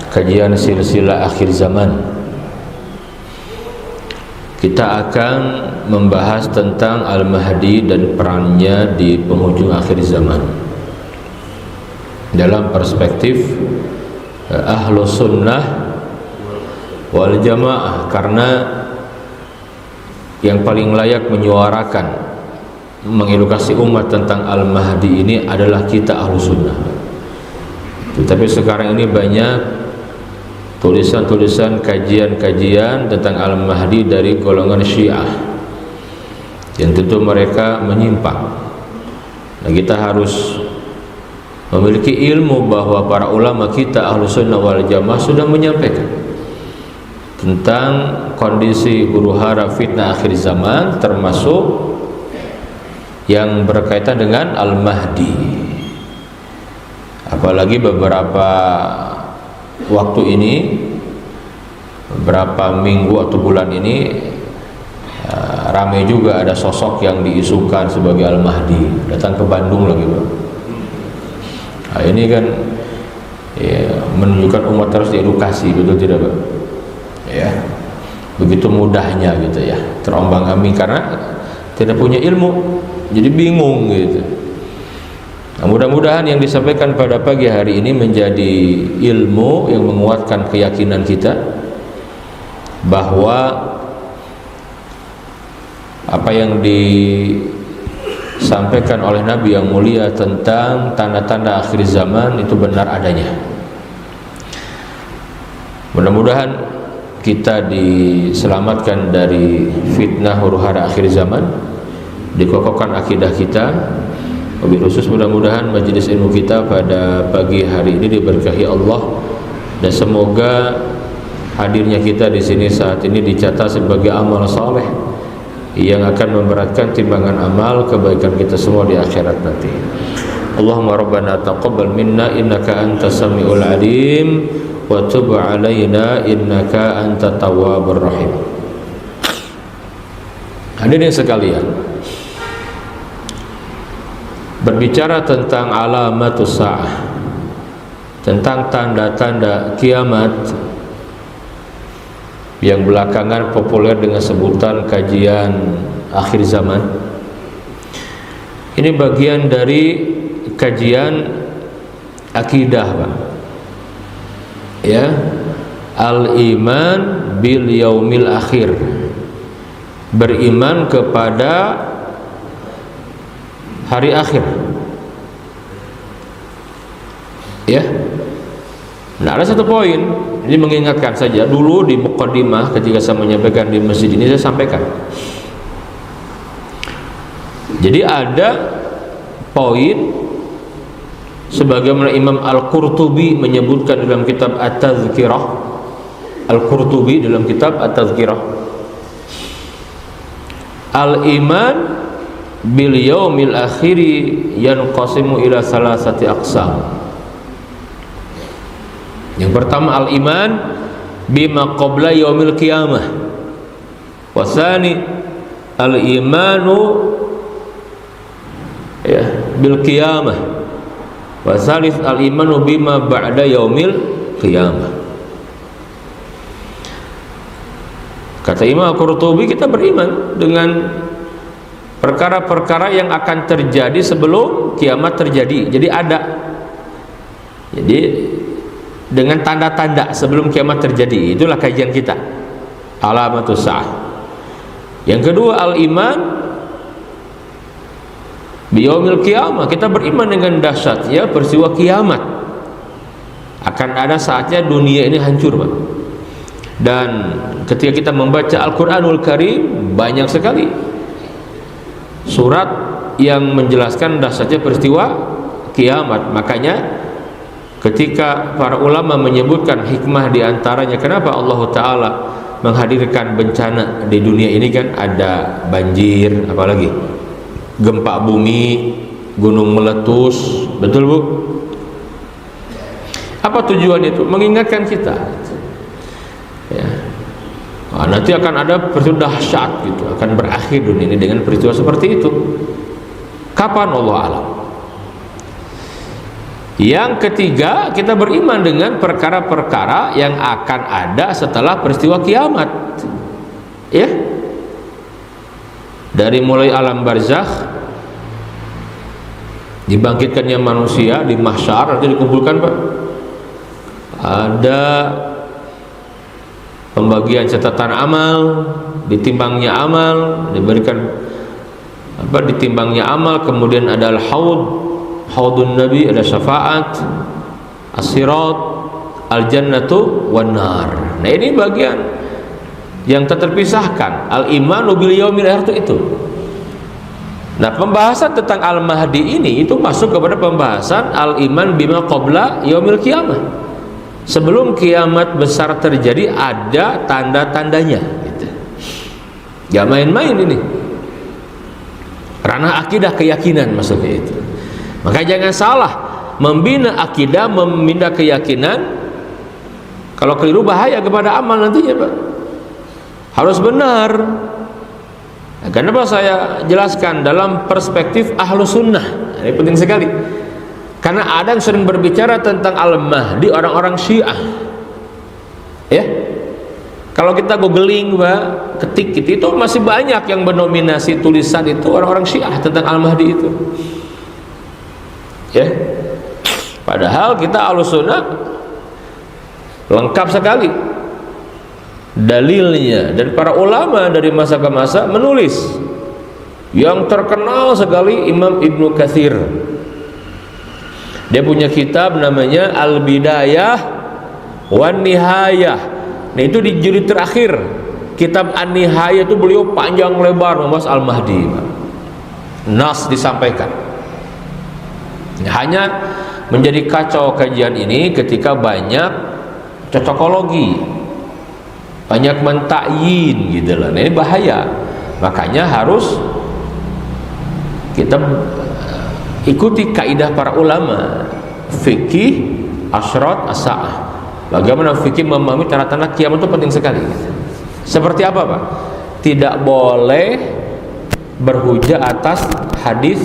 kajian silsilah akhir zaman. Kita akan membahas tentang Al-Mahdi dan perannya di penghujung akhir zaman dalam perspektif Ahlus Sunnah wal Jamaah, karena yang paling layak menyuarakan, mengedukasi umat tentang Al-Mahdi ini adalah kita Ahlus Sunnah. Tetapi sekarang ini banyak tulisan-tulisan, kajian-kajian tentang Al-Mahdi dari golongan Syiah yang tentu mereka menyimpang. Nah, kita harus memiliki ilmu bahwa para ulama kita Ahlus Sunnah wal Jamaah sudah menyampaikan tentang kondisi huru-hara fitnah akhir zaman, termasuk yang berkaitan dengan Al-Mahdi. Apalagi beberapa waktu ini, beberapa minggu atau bulan ini, ramai juga ada sosok yang diisukan sebagai Al-Mahdi datang ke Bandung lagi, Pak. Nah, ini kan ya, menunjukkan umat harus diedukasi, betul tidak, Pak? Ya, begitu mudahnya gitu ya, terombang-ambing karena tidak punya ilmu, jadi bingung gitu. Nah, mudah-mudahan yang disampaikan pada pagi hari ini menjadi ilmu yang menguatkan keyakinan kita bahwa apa yang disampaikan oleh Nabi yang mulia tentang tanda-tanda akhir zaman itu benar adanya. Mudah-mudahan kita diselamatkan dari fitnah huru-hara akhir zaman, dikokohkan akidah kita. Wabil khusus mudah-mudahan majelis ilmu kita pada pagi hari ini diberkahi Allah, dan semoga hadirnya kita di sini saat ini dicatat sebagai amal saleh yang akan memberatkan timbangan amal kebaikan kita semua di akhirat nanti. Allahumma rabbana taqabbal minna innaka antas samiul alim wa tub alaina innaka antat tawwabur rahim. Hadirin sekalian, berbicara tentang alamatus sa'ah, tentang tanda-tanda kiamat yang belakangan populer dengan sebutan kajian akhir zaman. Ini bagian dari kajian akidah, Pak. Ya, al-iman bil yaumil akhir, beriman kepada hari akhir. Ya. Nah, ada satu poin, ini mengingatkan saja. Dulu di muqaddimah ketika saya menyampaikan di masjid ini, saya sampaikan. Jadi ada poin sebagaimana Imam Al-Qurtubi menyebutkan dalam kitab At-Tazkirah. Al-Qurtubi dalam kitab At-Tazkirah, al-iman bil yaumil akhiri yanqasimu ila salasati aqsam. Yang pertama al-iman bima qabla yaumil qiyamah, wa tsani al-imanu ya bil qiyamah, wa tsalits al-imanu bima ba'da yaumil qiyamah. Kata Imam Al-Qurtubi, kita beriman dengan perkara-perkara yang akan terjadi sebelum kiamat terjadi. Jadi ada, jadi dengan tanda-tanda sebelum kiamat terjadi. Itulah kajian kita, alamatus sa'ah. Yang kedua al-iman biyaumil qiyamah, kita beriman dengan dahsyatnya peristiwa kiamat. Akan ada saatnya dunia ini hancur, Pak. Dan ketika kita membaca Al-Quranul Karim, banyak sekali surat yang menjelaskan dahsyatnya peristiwa kiamat. Makanya ketika para ulama menyebutkan hikmah diantaranya kenapa Allah Ta'ala menghadirkan bencana di dunia ini, kan ada banjir, apalagi gempa bumi, gunung meletus, betul Bu? Apa tujuan itu? Mengingatkan kita ya. Nah, nanti akan ada peristiwa dahsyat gitu, akan berakhir dunia ini dengan peristiwa seperti itu. Kapan? Allah alam. Yang ketiga, kita beriman dengan perkara-perkara yang akan ada setelah peristiwa kiamat. Ya. Dari mulai alam barzakh, dibangkitkannya manusia di mahsyar, nanti dikumpulkan, Pak. Ada pembagian catatan amal, ditimbangnya amal, diberikan ditimbangnya amal, kemudian ada haudun nabi, ada syafaat, as-sirat, al-jannatu wan nar. Nah, ini bagian yang terpisahkan. Al-imanu bil yaumil akhir itu. Nah, pembahasan tentang al-mahdi ini itu masuk kepada pembahasan al-iman bima qabla yaumil qiyamah. Sebelum kiamat besar terjadi ada tanda-tandanya gitu. Gak main-main ini. Ranah akidah, keyakinan maksudnya itu. Maka jangan salah membina akidah, membina keyakinan. Kalau keliru bahaya kepada amal nantinya, Pak. Harus benar. Nah, kenapa saya jelaskan dalam perspektif ahlu sunnah? Ini penting sekali. Karena ada yang sering berbicara tentang al-mahdi orang-orang Syiah. Ya. Kalau kita googling, Pak, ketik itu masih banyak yang mendominasi tulisan itu orang-orang Syiah tentang al-mahdi itu. Ya. Padahal kita Ahlussunnah lengkap sekali dalilnya, dan para ulama dari masa ke masa menulis. Yang terkenal sekali Imam Ibnu Katsir. Dia punya kitab namanya Al-Bidayah wan Nihayah. Nah, itu di jilid terakhir kitab An-Nihayah itu beliau panjang lebar membahas Al-Mahdi. Nas disampaikan. Hanya menjadi kacau kajian ini ketika banyak cocokologi, banyak mentakyin gitu loh. Nah, ini bahaya. Makanya harus kita ikuti kaidah para ulama fikih asyrat as-sa'ah. Bagaimana fikih memahami tanda-tanda kiamat itu penting sekali. Seperti apa, Pak? Tidak boleh berhujah atas hadis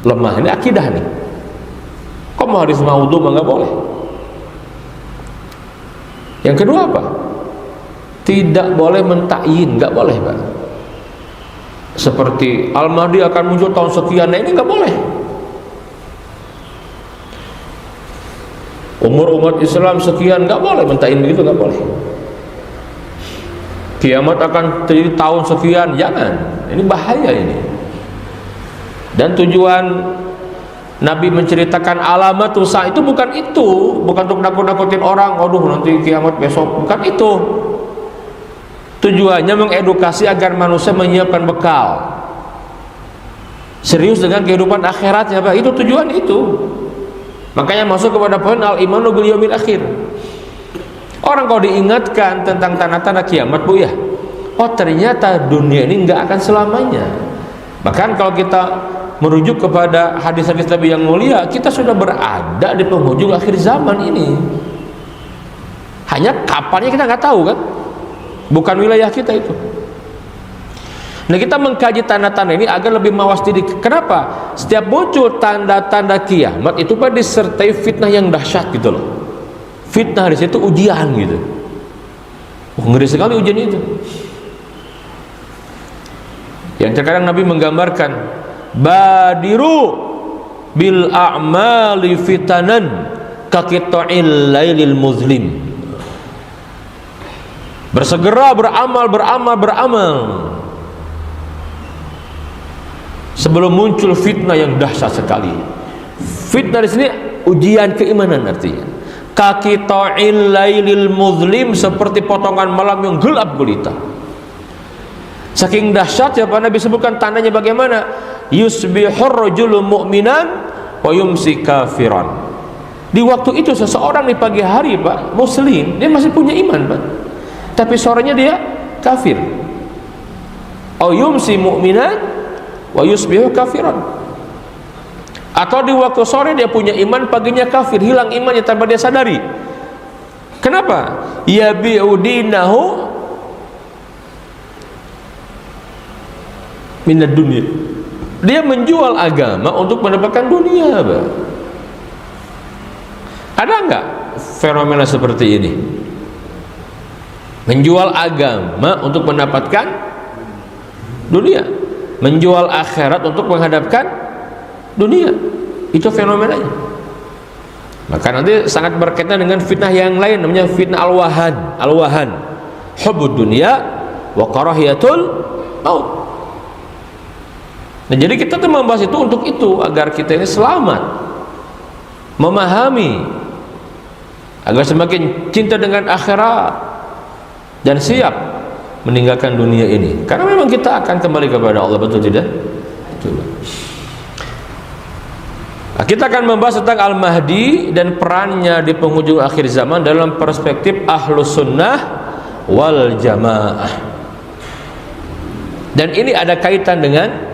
lemah. Ini akidah nih. Kok mau hadis maudhu mah nggak boleh. Yang kedua apa? Tidak boleh mentakyin, nggak boleh, Pak. Seperti Al-Mahdi akan muncul tahun sekian, nah ini nggak boleh. Umur umat Islam sekian, nggak boleh mentakyin begitu, nggak boleh. Kiamat akan terjadi tahun sekian, jangan. Ini bahaya ini. Dan tujuan Nabi menceritakan alamat rusak itu bukan untuk nakut-nakutin orang. Aduh, nanti kiamat besok, bukan itu. Tujuannya mengedukasi agar manusia menyiapkan bekal serius dengan kehidupan akhiratnya, Pak. Itu tujuan itu. Makanya masuk kepada poin al-imanu bil yaumil akhir. Orang kalau diingatkan tentang tanda-tanda kiamat, Bu, ya, oh ternyata dunia ini nggak akan selamanya. Bahkan kalau kita merujuk kepada hadis-hadis Nabi yang mulia, kita sudah berada di penghujung akhir zaman ini. Hanya kapannya kita nggak tahu, kan? Bukan wilayah kita itu. Nah, kita mengkaji tanda-tanda ini agar lebih mawas diri. Kenapa? Setiap muncul tanda-tanda kiamat itu, Pak, disertai fitnah yang dahsyat gitu loh. Fitnah di situ ujian gitu. Ngeri sekali ujian itu. Yang terkadang Nabi menggambarkan, badiru bil a'mali fitanan kaqita'il lailil muzlim. Bersegera beramal sebelum muncul fitnah yang dahsyat sekali. Fitnah di sini ujian keimanan artinya. Kaqita'il lailil muzlim, seperti potongan malam yang gelap gulita. Saking dahsyatnya, Pak, Nabi sebutkan tandanya bagaimana? Yusbihur rajulu mu'minan wa yumsi kafiran. Di waktu itu seseorang di pagi hari, Pak, muslim, dia masih punya iman, Pak, tapi sorenya dia kafir. Au yumsi mu'minan wa yusbihu kafiran. Atau di waktu sore dia punya iman, paginya kafir, hilang imannya tanpa dia sadari. Kenapa? Yabi'u dinahu minad dunia. Dia menjual agama untuk mendapatkan dunia, Pak. Ada nggak fenomena seperti ini? Menjual agama untuk mendapatkan dunia, menjual akhirat untuk menghadapkan dunia. Itu fenomenanya. Maka nanti sangat berkaitan dengan fitnah yang lain, namanya fitnah al-wahan, hubbud dunya wa karahiyatul maut. Nah, jadi kita tuh membahas itu untuk itu, agar kita ini selamat, memahami, agar semakin cinta dengan akhirat dan siap meninggalkan dunia ini. Karena memang kita akan kembali kepada Allah, betul tidak? Betul. Nah, kita akan membahas tentang Al-Mahdi dan perannya di penghujung akhir zaman dalam perspektif Ahlus Sunnah wal Jamaah. Dan ini ada kaitan dengan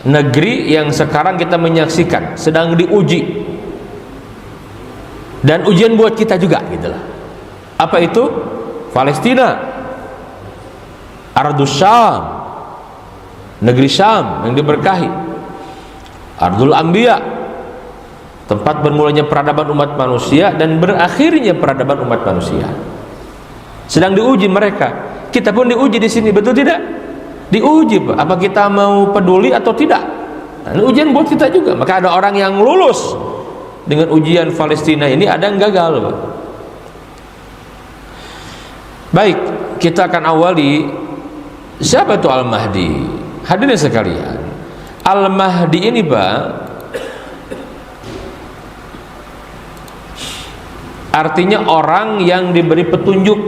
negeri yang sekarang kita menyaksikan sedang diuji, dan ujian buat kita juga, gitulah. Apa itu? Palestina, Ardus Syam, negeri Syam yang diberkahi, Ardul Anbiya, tempat bermulanya peradaban umat manusia dan berakhirnya peradaban umat manusia. Sedang diuji mereka. Kita pun diuji di sini, betul tidak? Diuji, Pak. Apa kita mau peduli atau tidak? Nah, ini ujian buat kita juga. Maka ada orang yang lulus dengan ujian Palestina ini, ada yang gagal, Pak. Baik, kita akan awali siapa itu Al-Mahdi. Hadirin sekalian, Al-Mahdi ini, Pak, artinya orang yang diberi petunjuk.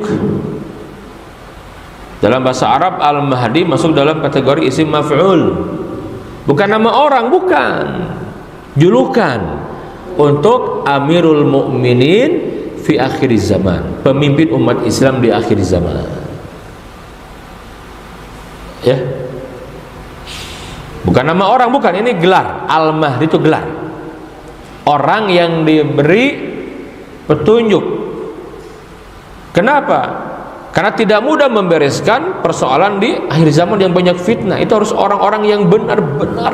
Dalam bahasa Arab, Al-Mahdi masuk dalam kategori isim maf'ul. Bukan nama orang, bukan. Julukan untuk Amirul Mukminin fi akhir zaman, pemimpin umat Islam di akhir zaman. Ya. Bukan nama orang, bukan, ini gelar. Al-Mahdi itu gelar. Orang yang diberi petunjuk. Kenapa? Karena tidak mudah membereskan persoalan di akhir zaman yang banyak fitnah. Itu harus orang-orang yang benar-benar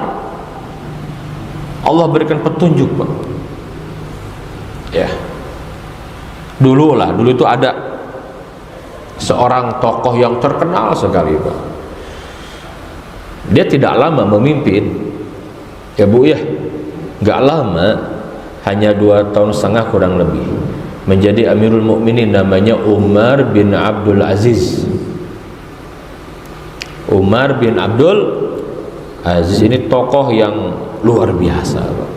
Allah berikan petunjuk, Pak. Ya. Dulu itu ada seorang tokoh yang terkenal sekali, Pak. Dia tidak lama memimpin, ya Bu ya, nggak lama, hanya 2,5 tahun kurang lebih, menjadi Amirul Mukminin. Namanya Umar bin Abdul Aziz. Umar bin Abdul Aziz ini tokoh yang luar biasa, Pak.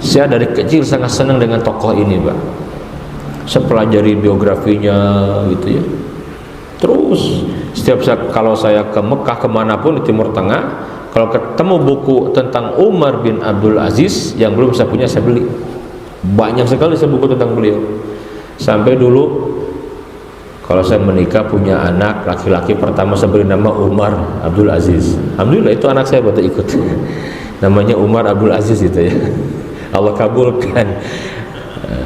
Saya dari kecil sangat senang dengan tokoh ini, Pak. Saya pelajari biografinya gitu ya. Terus setiap saat kalau saya ke Mekah, kemanapun di Timur Tengah, kalau ketemu buku tentang Umar bin Abdul Aziz yang belum saya punya, saya beli. Banyak sekali saya buku tentang beliau. Sampai dulu kalau saya menikah punya anak laki-laki, pertama saya beri nama Umar Abdul Aziz. Alhamdulillah itu anak saya pada ikut. Namanya Umar Abdul Aziz itu ya. Allah kabulkan.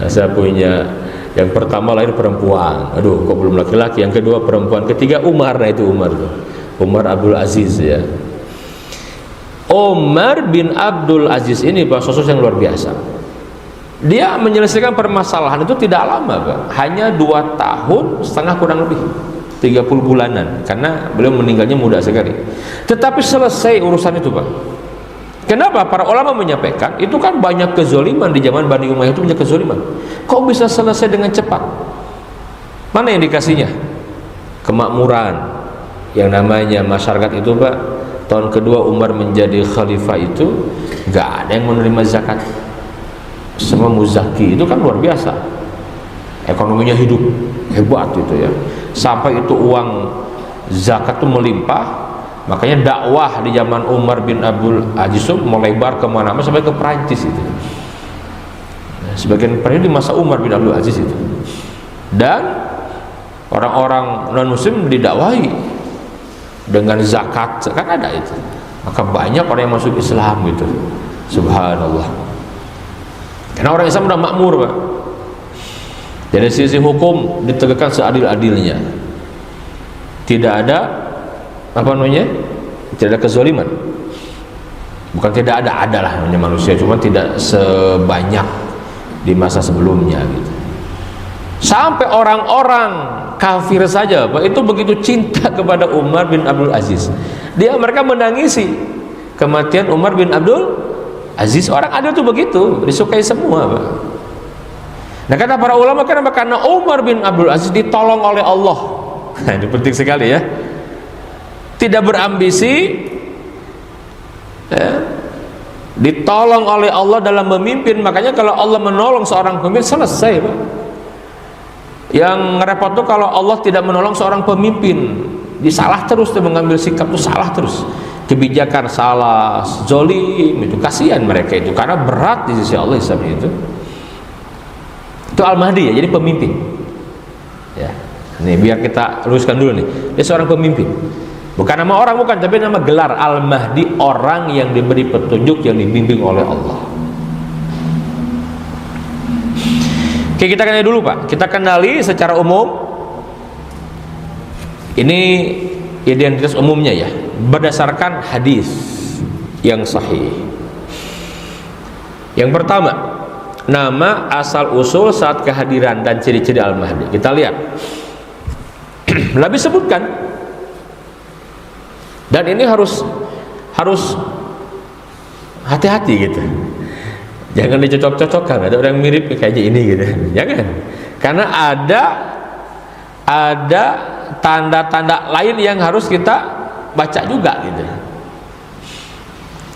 Saya punya yang pertama lahir perempuan. Aduh, kok belum laki-laki. Yang kedua perempuan, ketiga Umar. Nah itu Umar tuh. Umar Abdul Aziz ya. Umar bin Abdul Aziz ini Pak, sosok yang luar biasa. Dia menyelesaikan permasalahan itu tidak lama, Pak. Hanya 2,5 tahun kurang lebih, 30 bulanan, karena beliau meninggalnya muda sekali. Tetapi selesai urusan itu, Pak. Kenapa? Para ulama menyampaikan itu kan banyak kezoliman di zaman Bani Umayyah, itu banyak kezoliman. Kok bisa selesai dengan cepat? Mana yang dikasihnya? Kemakmuran. Yang namanya masyarakat itu, Pak, tahun kedua Umar menjadi khalifah itu nggak ada yang menerima zakat. Semua muzaki, itu kan luar biasa. Ekonominya hidup hebat itu ya. Sampai itu uang zakat itu melimpah. Makanya dakwah di zaman Umar bin Abdul Aziz melebar kemana-mana sampai ke Perancis itu. Sebagian periode di masa Umar bin Abdul Aziz itu. Dan orang-orang non-muslim didakwahi dengan zakat, kan ada itu. Maka banyak orang yang masuk Islam gitu. Subhanallah. Karena orang Islam sudah makmur, Pak. Dari sisi hukum ditegakkan seadil-adilnya. Tidak ada apa namanya? Tidak ada kezaliman. Bukan tidak ada, adalah namanya manusia, cuma tidak sebanyak di masa sebelumnya gitu. Sampai orang-orang kafir saja Pak, itu begitu cinta kepada Umar bin Abdul Aziz. Mereka menangisi kematian Umar bin Abdul Aziz. Orang ada tuh begitu, disukai semua Pak. Nah kata para ulama, karena Umar bin Abdul Aziz ditolong oleh Allah. Nah, ini penting sekali ya. Tidak berambisi, ya, ditolong oleh Allah dalam memimpin. Makanya kalau Allah menolong seorang pemimpin, selesai Pak. Yang repot tuh kalau Allah tidak menolong seorang pemimpin, disalah terus, dia mengambil sikap tuh salah terus, kebijakan salah, zolim, itu kasihan mereka itu, karena berat di sisi Allah Islam itu Al-Mahdi ya, jadi pemimpin ya. Nih biar kita luruskan dulu nih, dia seorang pemimpin, bukan nama orang, bukan, tapi nama gelar. Al-Mahdi orang yang diberi petunjuk, yang dibimbing oleh Allah. Oke, kita kenali dulu Pak, kita kenali secara umum. Ini identitas umumnya ya, berdasarkan hadis yang sahih. Yang pertama, nama, asal usul, saat kehadiran, dan ciri-ciri Al-Mahdi. Kita lihat. Nabi sebutkan, dan ini harus hati-hati gitu. Jangan dicocok-cocokkan, ada orang mirip kayak ini gitu. Jangan. Karena ada tanda-tanda lain yang harus kita baca juga gitu.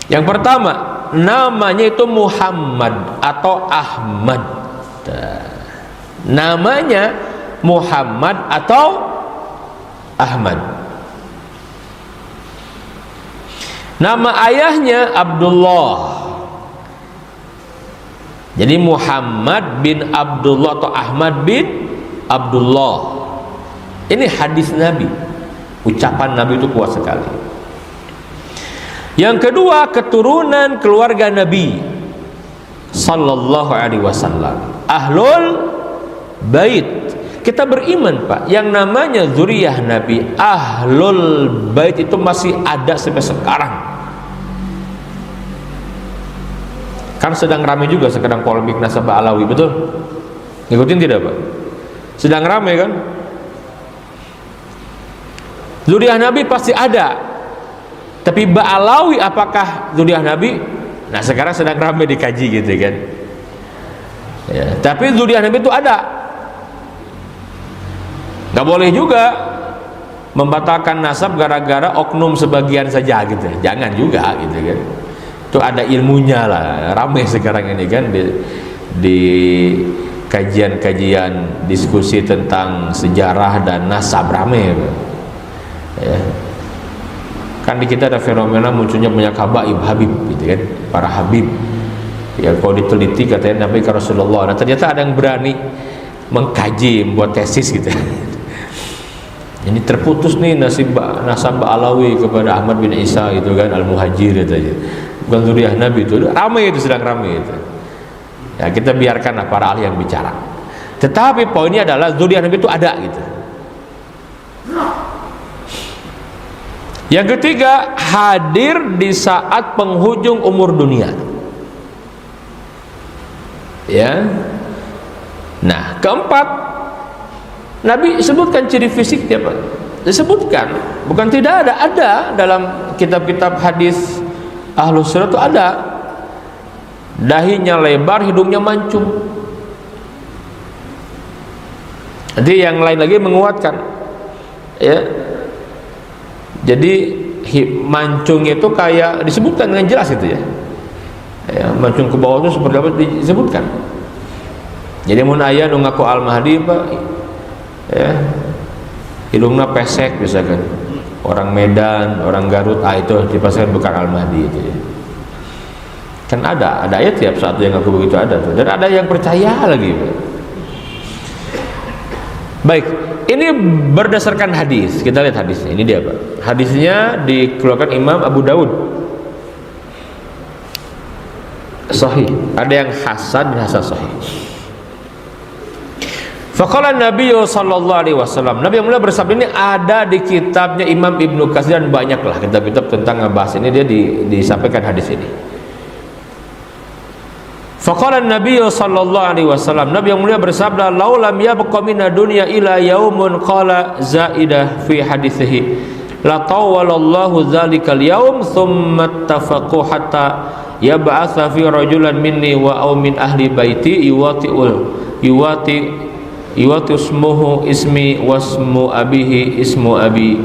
Yang pertama, namanya itu Muhammad atau Ahmad. Namanya Muhammad atau Ahmad. Nama ayahnya Abdullah. Jadi Muhammad bin Abdullah atau Ahmad bin Abdullah. Ini hadis Nabi, ucapan Nabi itu kuat sekali. Yang kedua, keturunan keluarga Nabi sallallahu alaihi wasallam, ahlul bait. Kita beriman Pak, yang namanya zuriyah Nabi, ahlul bait itu masih ada sampai sekarang. Kan sedang ramai juga sekarang polemik nasabah Alawi, betul? Ngikutin tidak Pak? Sedang ramai kan? Zuriyah Nabi pasti ada. Tapi Ba'alawi apakah zuriyah Nabi? Nah sekarang sedang ramai dikaji gitu kan ya. Tapi zuriyah Nabi itu ada. Gak boleh juga membatalkan nasab gara-gara oknum sebagian saja gitu. Jangan juga gitu kan. Itu ada ilmunya lah. Ramai sekarang ini kan di kajian-kajian diskusi tentang sejarah dan nasab, ramai ya. Kan di kita ada fenomena munculnya banyak habaib, habib gitu kan, para habib ya. Kalau diteliti katanya Nabi Rasulullah, nah ternyata ada yang berani mengkaji, membuat tesis gitu. Ini terputus nih nasab Alawi kepada Ahmad bin Isa gitu kan, Al-Muhajir gitu aja, bukan zuriyah Nabi. Itu ramai, itu sedang ramai itu ya. Kita biarkanlah para ahli yang bicara, tetapi poinnya adalah zuriyah Nabi itu ada gitu. Yang ketiga, hadir di saat penghujung umur dunia ya. Nah keempat, Nabi sebutkan ciri fisiknya Pak, disebutkan, bukan tidak ada dalam kitab-kitab hadis Ahlus Sunnah itu ada. Dahinya lebar, hidungnya mancung. Nanti yang lain lagi menguatkan ya. Jadi mancung itu kayak disebutkan dengan jelas itu ya. Ya, mancung ke bawah itu seperti apa disebutkan. Jadi mun aya nu ngaku Al-Mahdi Pak ya, hidungnya pesek misalkan, orang Medan, orang Garut, itu dipastikan bukan Al-Mahdi itu ya. Kan ada ayat tiap satu yang ngaku begitu ada tuh, dan ada yang percaya lagi Pak. Baik, ini berdasarkan hadis. Kita lihat hadisnya. Ini dia Pak. Hadisnya dikeluarkan Imam Abu Daud, sahih. Ada yang hasan dan hasan sahih. Faqala Nabi sallallahu alaihi wasallam, Nabi yang mulia bersabda, ini ada di kitabnya Imam Ibnu Katsir, dan banyaklah kitab-kitab tentang ngebahas ini, dia disampaikan hadis ini. Faqala Nabi sallallahu alaihi wasallam, Nabi yang mulia bersabda, "Lau lam yabqa minad dunya ila yaumun qala zaidah fi hadithihi la tawwalallahu dzalikal yaum thumma ittafaqu hatta yab'atsa fi rajulan minni wa aw min ahli baiti yuwati ismuhu ismi wasmu abihi ismu abi."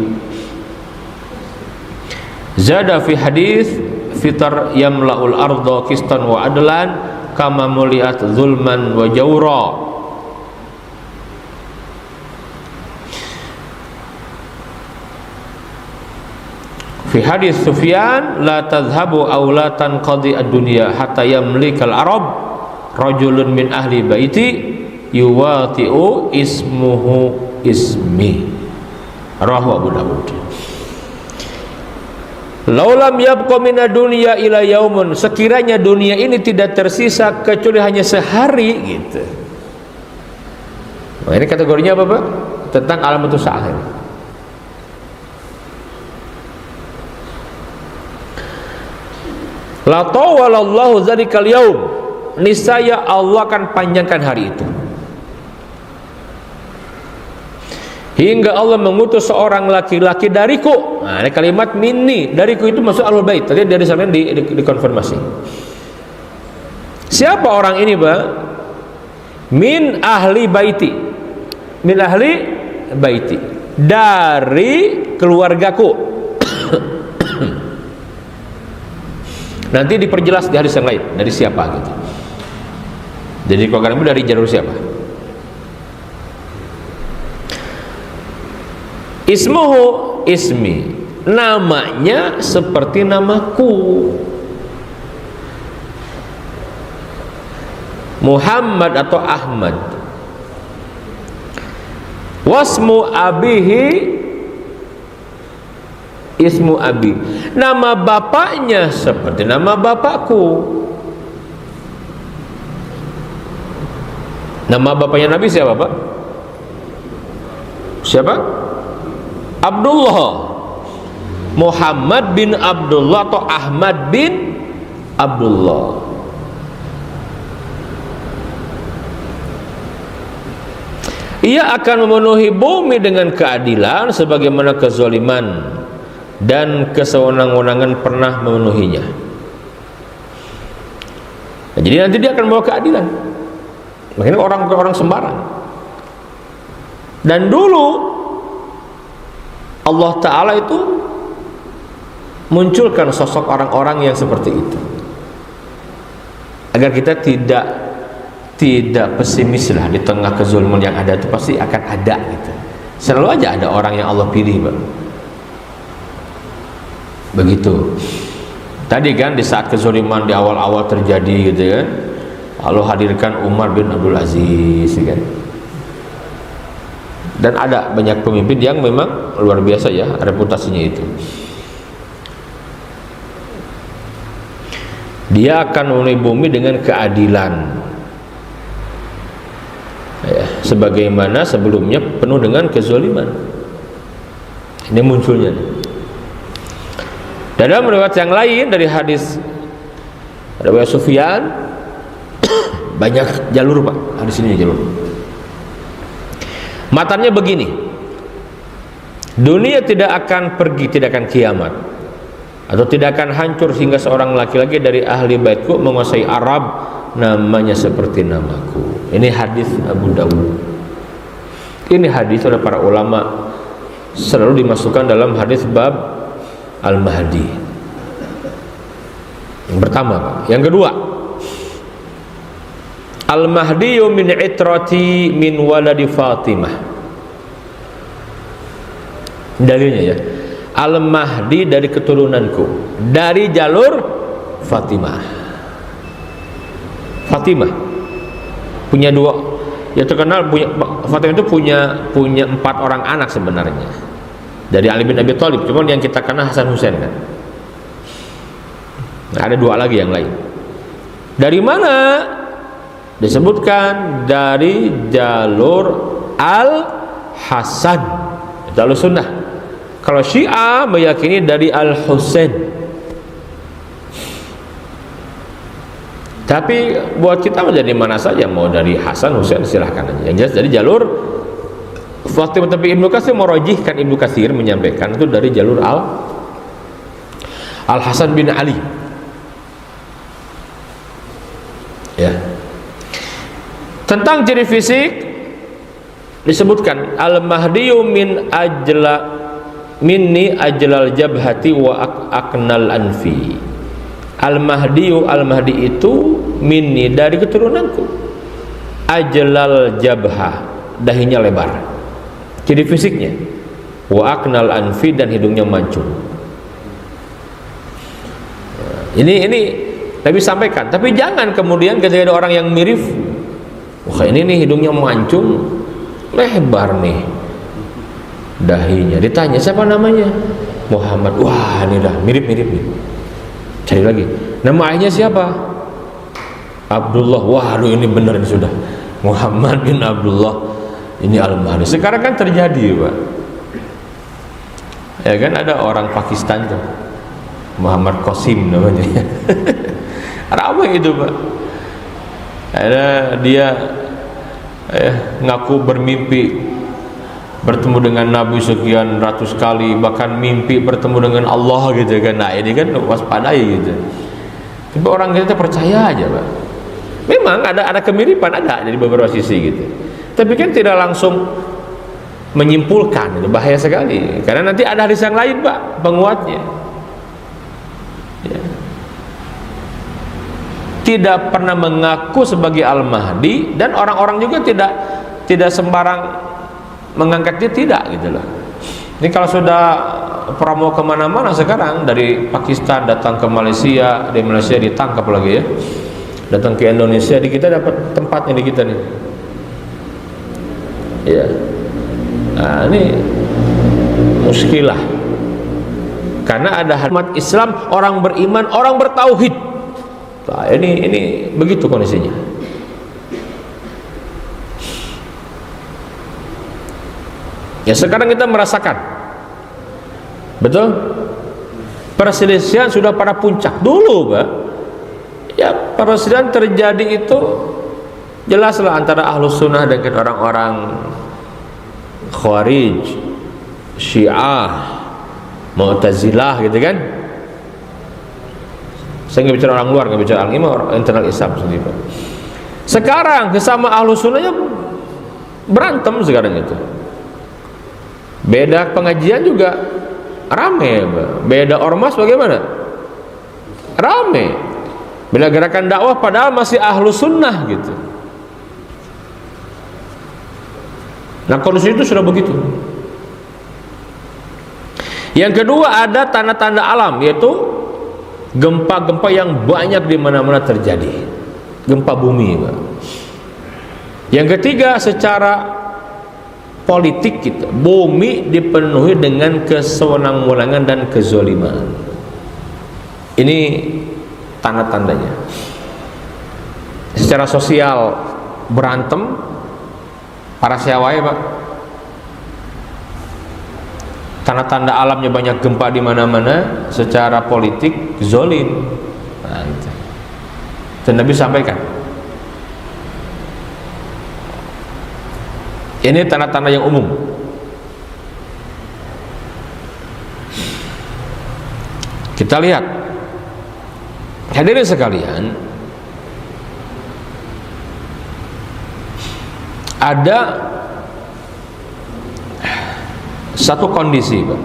Zada fi hadis fitar yamla'ul arda qistan wa adlan kama muliat zulman wa jawra. Fi hadis Sufyan, la tadhhabu aw la tanqadi ad-dunya hatta yamlikal arab rajulun min ahli baiti yuwati'u ismuhu ismi. Rawahu Abu Dawud. Laulam yabqa minad dunya ila yaumun, sekiranya dunia ini tidak tersisa kecuali hanya sehari gitu. Nah, ini kategorinya apa, Pak? Tentang alamatus saah. La tawalallahu dzalikal yaum, niscaya Allah akan panjangkan hari itu. Hingga Allah mengutus seorang laki-laki dariku. Nah, ini kalimat minni, dariku itu masuk Ahlul Bait. Tadi dari sana dikonfirmasi. Siapa orang ini, Pak? Min ahli baiti. Min ahli baiti. Dari keluargaku. Nanti diperjelas di hadis yang lain. Dari siapa gitu. Jadi keluargamu dari jalur siapa? Ismuhu ismi, namanya seperti namaku, Muhammad atau Ahmad. Wasmu abihi ismu abi, nama bapaknya seperti nama bapakku. Nama bapaknya Nabi siapa, Pak? Siapa? Abdullah, Muhammad bin Abdullah atau Ahmad bin Abdullah. Ia akan memenuhi bumi dengan keadilan sebagaimana kezaliman dan kesewenang-wenangan pernah memenuhinya. Nah, jadi nanti dia akan membawa keadilan. Makanya orang sembarang. Dan dulu Allah Ta'ala itu munculkan sosok orang-orang yang seperti itu agar kita tidak pesimis lah. Di tengah kezulman yang ada itu pasti akan ada gitu. Selalu aja ada orang yang Allah pilih, Bang. Begitu. Tadi kan di saat kezaliman di awal-awal terjadi gitu kan, Allah hadirkan Umar bin Abdul Aziz kan. Dan ada banyak pemimpin yang memang luar biasa ya reputasinya itu. Dia akan memenuhi bumi dengan keadilan ya, sebagaimana sebelumnya penuh dengan kezaliman. Ini munculnya. Dan dalam riwayat yang lain dari hadis riwayat Sufyan banyak jalur, Pak. Hadis ini jalur. Matanya begini, dunia tidak akan pergi, tidak akan kiamat, atau tidak akan hancur sehingga seorang laki-laki dari ahli baitku menguasai Arab namanya seperti namaku. Ini hadis Abu Dawud. Ini hadis oleh para ulama selalu dimasukkan dalam hadis bab Al-Mahdi. Yang pertama, Pak. Yang kedua, Al-Mahdiyu min itrati min waladi Fatimah. Dalilnya ya, Al-Mahdi dari keturunanku, dari jalur Fatimah. Fatimah punya dua, ya terkenal punya, Fatimah itu punya 4 orang anak sebenarnya. Dari Ali bin Abi Thalib, cuman yang kita kenal Hasan Husain kan. Nah, ada 2 lagi yang lain. Dari mana disebutkan dari jalur Al-Hasan, jalur sunnah. Kalau Syiah meyakini dari Al-Husain. Tapi buat kita menjadi mana saja, mau dari Hasan, Husain, silahkan aja. Yang jelas dari jalur. Waktu tapi Ibnu Katsir merojihkan, Ibnu Katsir menyampaikan itu dari jalur Al-Hasan bin Ali. Ya. Tentang ciri fisik disebutkan Al-Mahdiyu minni ajlal jabhati wa aknal anfi. Al-Mahdiyu, Al-Mahdi itu minni, dari keturunanku, ajlal jabhah, dahinya lebar, ciri fisiknya, wa aknal anfi, dan hidungnya mancung. Ini Nabi sampaikan. Tapi jangan kemudian ketika ada orang yang mirip, wah ini nih hidungnya mancung, lebar nih dahinya, ditanya siapa namanya, Muhammad, wah ini dah mirip-mirip nih. Cari lagi, nama ayahnya siapa? Abdullah. Waduh ini benar, ini sudah Muhammad bin Abdullah, ini Al-Mahdi. Sekarang kan terjadi, Pak, ya kan, ada orang Pakistan tuh, Muhammad Qasim namanya. Ramai itu, Pak. Ada dia ngaku bermimpi bertemu dengan Nabi sekian ratus kali, bahkan mimpi bertemu dengan Allah gitu kan. Nah ini kan waspadai gitu. Tapi orang kita percaya aja, Pak. Memang ada kemiripan, ada dari beberapa sisi gitu. Tapi kan tidak langsung menyimpulkan, itu bahaya sekali. Karena nanti ada hadis yang lain, Pak, penguatnya. Ya. Tidak pernah mengaku sebagai Al-Mahdi, dan orang-orang juga tidak sembarang mengangkat dia, tidak gitu loh. Ini kalau sudah promo kemana-mana sekarang, dari Pakistan datang ke Malaysia, di Malaysia ditangkap lagi ya, datang ke Indonesia, di kita dapat tempatnya di kita nih ya. Nah ini muskilah, karena ada umat Islam, orang beriman, orang bertauhid. Nah, ini begitu kondisinya. Ya sekarang kita merasakan, betul, perselisihan sudah pada puncak. Dulu, Pak, ya perselisihan terjadi itu jelaslah antara Ahlus Sunnah dengan orang-orang Khawarij, Syiah, Mu'tazilah gitu kan. Saya nggak bicara orang luar, nggak bicara orang internal Islam sendiri, Pak. Sekarang sesama Ahlus Sunnahnya berantem sekarang itu. Beda pengajian juga rame, beda ormas bagaimana? Rame. Beda gerakan dakwah padahal masih Ahlus Sunnah gitu. Nah kondisi itu sudah begitu. Yang kedua, ada tanda-tanda alam, yaitu gempa-gempa yang banyak di mana-mana terjadi, gempa bumi, Pak. Yang ketiga, secara politik kita, bumi dipenuhi dengan kesewenang-wenangan dan kezaliman. Ini tanda-tandanya. Secara sosial berantem, para syawai, Pak. Tanda-tanda alamnya banyak gempa di mana-mana. Secara politik zalim. Nah, itu. Dan Nabi sampaikan. Ini tanda-tanda yang umum. Kita lihat, hadirin sekalian, ada satu kondisi, Pak.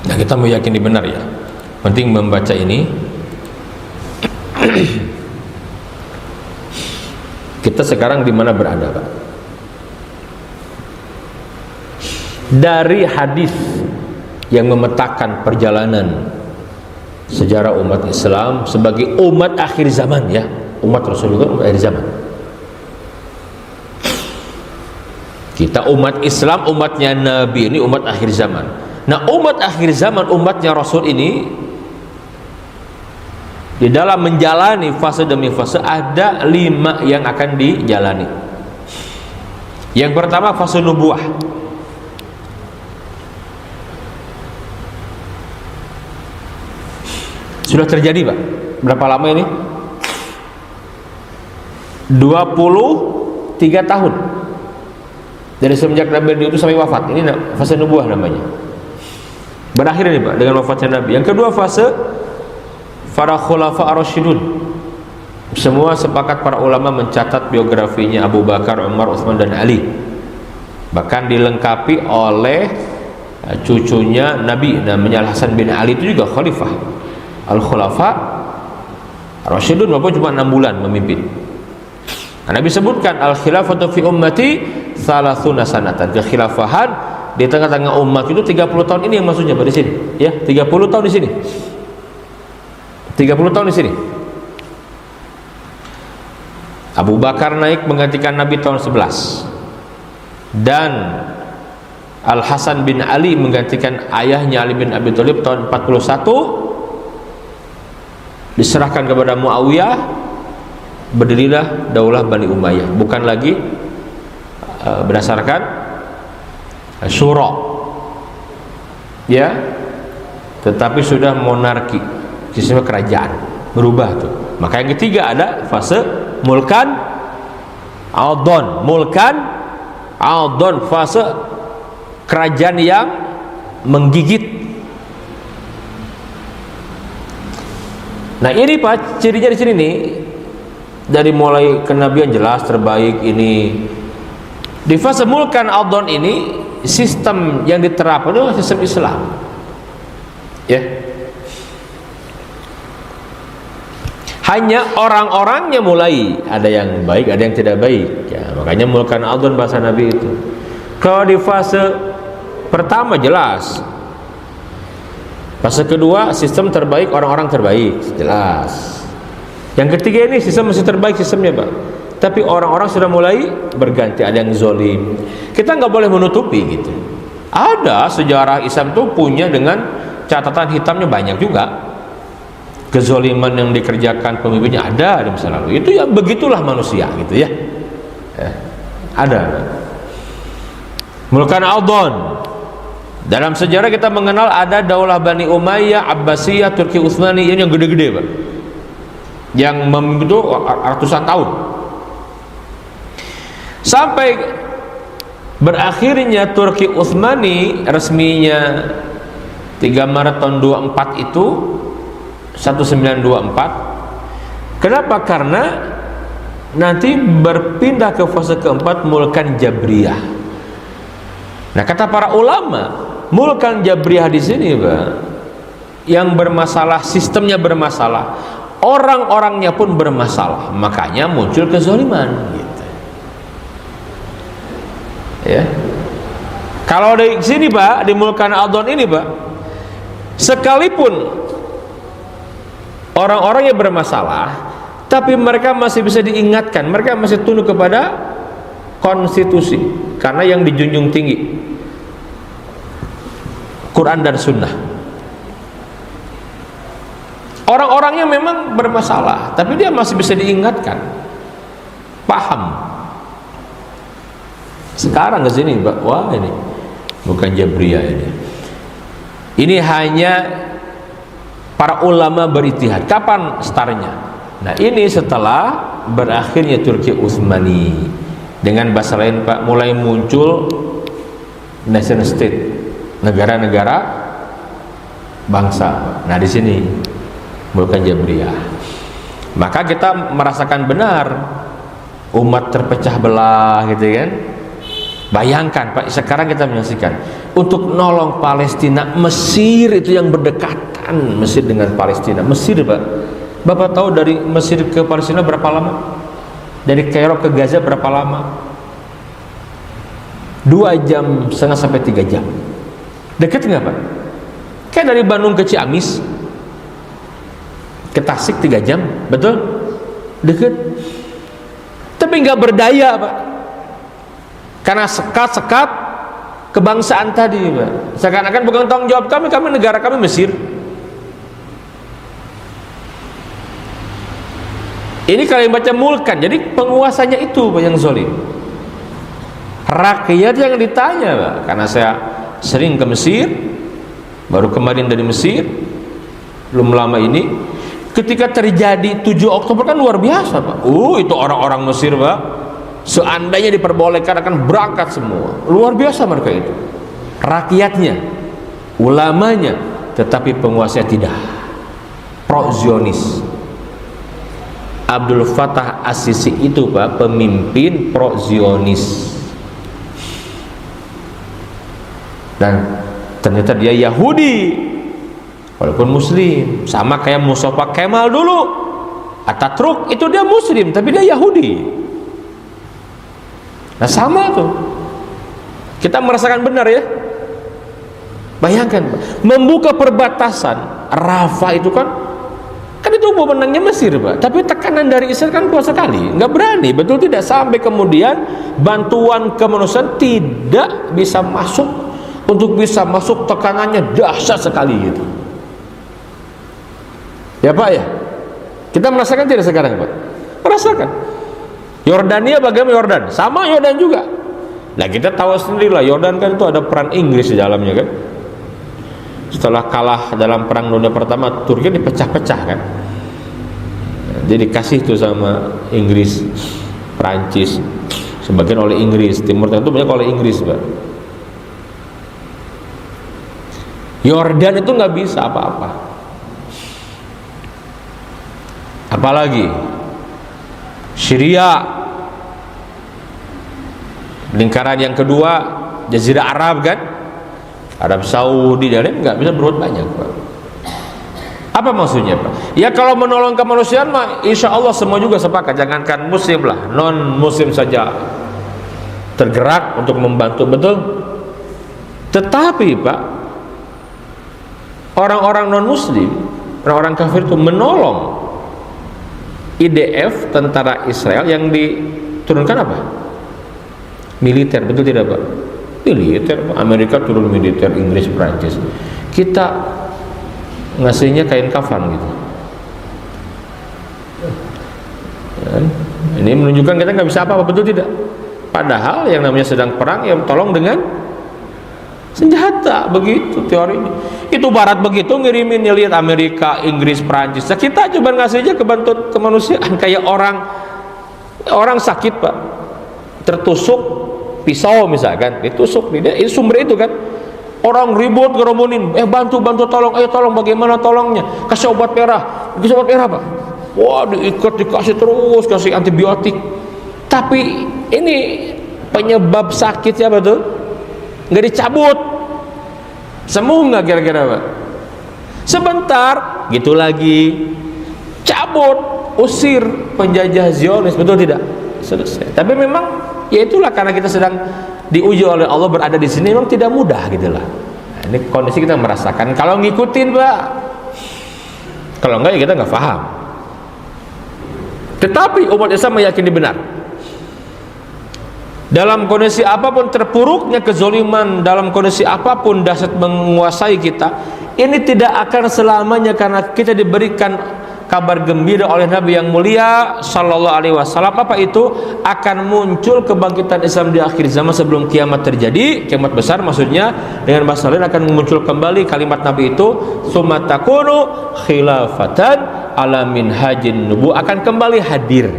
Nah, kita meyakini benar ya. Penting membaca ini. Kita sekarang di mana berada, Pak? Dari hadis yang memetakan perjalanan sejarah umat Islam sebagai umat akhir zaman ya, umat Rasulullah, umat akhir zaman. Kita umat Islam, umatnya Nabi, ini umat akhir zaman. Nah, umat akhir zaman, umatnya Rasul ini Di dalam menjalani fase demi fase ada 5 yang akan dijalani. Yang pertama fase nubuah. Sudah terjadi Pak. Berapa lama ini? 23 tahun. Dari semenjak Nabi itu sampai wafat. Ini fase nubuah namanya. Berakhir ini Pak dengan wafatnya Nabi. Yang kedua fase para khulafa ar-rasyidun. Semua sepakat para ulama mencatat biografinya Abu Bakar, Umar, Utsman dan Ali. Bahkan dilengkapi oleh cucunya Nabi namanya Al-Hasan bin Ali, itu juga khalifah. Al-khulafa ar-rasyidun walaupun cuma 6 bulan memimpin. Nah, Nabi sebutkan al-khilafatu fi ummati 30 sanatan. Kekhilafahan di tengah-tengah umat itu 30 tahun. Ini yang maksudnya pada sini, ya, 30 tahun di sini. 30 tahun di sini. Abu Bakar naik menggantikan Nabi tahun 11. Dan Al Hasan bin Ali menggantikan ayahnya Ali bin Abi Thalib tahun 41. Diserahkan kepada Muawiyah, berdirilah Daulah Bani Umayyah. Bukan lagi berdasarkan syura, ya, tetapi sudah monarki, sistem kerajaan, berubah tuh. Maka yang ketiga ada fase mulkan aldon, fase kerajaan yang menggigit. Nah ini Pak, cirinya di sini nih, dari mulai kenabian jelas terbaik ini. Di fase mulkan aldon ini sistem yang diterapkan itu sistem Islam, ya. Hanya orang-orangnya mulai ada yang baik, ada yang tidak baik, ya, makanya mulkan aldon bahasa Nabi itu. Kalau di fase pertama jelas, fase kedua sistem terbaik, orang-orang terbaik, jelas. Yang ketiga ini sistem masih terbaik sistemnya Pak, tapi orang-orang sudah mulai berganti, ada yang zolim. Kita nggak boleh menutupi gitu. Ada sejarah Islam tuh punya dengan catatan hitamnya banyak juga. Kezoliman yang dikerjakan pemimpinnya ada di masa lalu. Itu ya begitulah manusia gitu ya. Ada. Mulkan aldon. Dalam sejarah kita mengenal ada Daulah Bani Umayyah, Abbasiyah, Turki Utsmani, ini yang gede-gede Pak. Yang memimpin itu ratusan tahun. Sampai berakhirnya Turki Utsmani resminya 3 Maret tahun 24 itu 1924. Kenapa? Karena nanti berpindah ke fase keempat mulkan Jabriyah. Nah kata para ulama, mulkan Jabriyah di sini Pak, yang bermasalah sistemnya bermasalah, orang-orangnya pun bermasalah, makanya muncul kezaliman gitu. Ya. Kalau di sini Pak, di mulkan aldon ini Pak, sekalipun orang-orang yang bermasalah, tapi mereka masih bisa diingatkan, mereka masih tunduk kepada konstitusi, karena yang dijunjung tinggi Quran dan Sunnah. Orang-orangnya memang bermasalah, tapi dia masih bisa diingatkan, paham. Sekarang ke sini, wah ini bukan Jabriyah ini. Ini hanya para ulama berijtihad. Kapan startnya? Nah ini setelah berakhirnya Turki Utsmani. Dengan bahasa lain Pak, mulai muncul nation state, negara-negara bangsa. Nah di sini bukan Jabriyah. Maka kita merasakan benar umat terpecah belah gitu kan. Bayangkan Pak, sekarang kita menyaksikan untuk nolong Palestina, Mesir itu yang berdekatan, Mesir dengan Palestina. Mesir Pak, Bapak tahu dari Mesir ke Palestina berapa lama? Dari Kairo ke Gaza berapa lama? 2,5 jam sampai 3 jam. Dekat nggak Pak? Kayak dari Bandung ke Ciamis, ke Tasik 3 jam, betul? Dekat. Tapi nggak berdaya Pak, karena sekat-sekat kebangsaan tadi Pak. Seakan-akan bukan tanggung jawab kami negara kami Mesir. Ini kalau yang baca mulkan, jadi penguasanya itu yang zalim. Rakyat yang ditanya, Pak. Karena saya sering ke Mesir, baru kemarin dari Mesir, belum lama ini, ketika terjadi 7 Oktober kan luar biasa, Pak. Itu orang-orang Mesir, Pak, seandainya diperbolehkan akan berangkat semua. Luar biasa mereka itu. Rakyatnya, ulamanya, tetapi penguasanya tidak. Pro-Zionis. Abdul Fattah As-Sisi itu, Pak, pemimpin pro-Zionis. Dan ternyata dia Yahudi walaupun Muslim, sama kayak Mustafa Kemal dulu. Ataturk itu dia Muslim tapi dia Yahudi. Nah sama tuh, kita merasakan benar ya. Bayangkan, Pak, membuka perbatasan Rafah itu kan itu wewenangnya Mesir, Pak. Tapi tekanan dari Israel kan kuat sekali, nggak berani, betul tidak, sampai kemudian bantuan kemanusiaan tidak bisa masuk. Untuk bisa masuk tekanannya dahsyat sekali gitu. Ya Pak ya, kita merasakan tidak sekarang, Pak? Merasakan. Yordania bagaimana Yordan? Sama Yordan juga. Nah kita tahu sendiri lah, Yordan kan itu ada peran Inggris di dalamnya kan. Setelah kalah dalam perang dunia pertama, Turki dipecah-pecah kan. Jadi dikasih itu sama Inggris, Perancis, sebagian oleh Inggris, Timur Tengah itu banyak oleh Inggris, Pak. Yordan itu nggak bisa apa-apa. Apalagi Syria, lingkaran yang kedua, Jazirah Arab kan, Arab Saudi dan lain, nggak bisa berbuat banyak, Pak. Apa maksudnya, Pak? Ya kalau menolong kemanusiaan mah insya Allah semua juga sepakat. Jangankan muslim lah, non muslim saja tergerak untuk membantu, betul. Tetapi Pak, orang-orang non muslim, orang-orang kafir itu menolong IDF, tentara Israel yang diturunkan apa? Militer, betul tidak, Pak? Militer, Pak. Amerika turun militer, Inggris, Prancis. Kita ngasihnya kain kafan gitu. Ini menunjukkan kita nggak bisa apa-apa, betul tidak? Padahal yang namanya sedang perang ya tolong dengan senjata, begitu teorinya. Itu Barat begitu ngirimin, ya lihat Amerika, Inggris, Prancis. Nah, kita coba ngasihnya ke bantuan kemanusiaan. Kayak orang sakit, Pak, tertusuk pisau misalkan, ditusuk ini sumber itu kan. Orang ribut ngerumunin, bantu tolong, ayo tolong, bagaimana tolongnya? Kasih obat merah, Pak. Wah, diikat, dikasih terus, kasih antibiotik. Tapi ini penyebab sakitnya betul nggak dicabut, sembuh nggak kira-kira, Pak? Sebentar gitu lagi cabut, usir penjajah Zionis, betul tidak? Selesai. Tapi memang ya itulah, karena kita sedang diuji oleh Allah berada di sini, memang tidak mudah gitulah. Nah, ini kondisi kita merasakan kalau ngikutin, Pak. Kalau enggak ya kita nggak paham. Tetapi umat Islam meyakini benar. Dalam kondisi apapun terpuruknya kezaliman, dalam kondisi apapun dahsyat menguasai kita, ini tidak akan selamanya, karena kita diberikan kabar gembira oleh Nabi yang mulia sallallahu alaihi wasallam. Apa itu? Akan muncul kebangkitan Islam di akhir zaman sebelum kiamat terjadi, kiamat besar maksudnya. Dengan bahasa lain akan muncul kembali kalimat Nabi itu, summa takunu khilafatan ala minhajin nubu, akan kembali hadir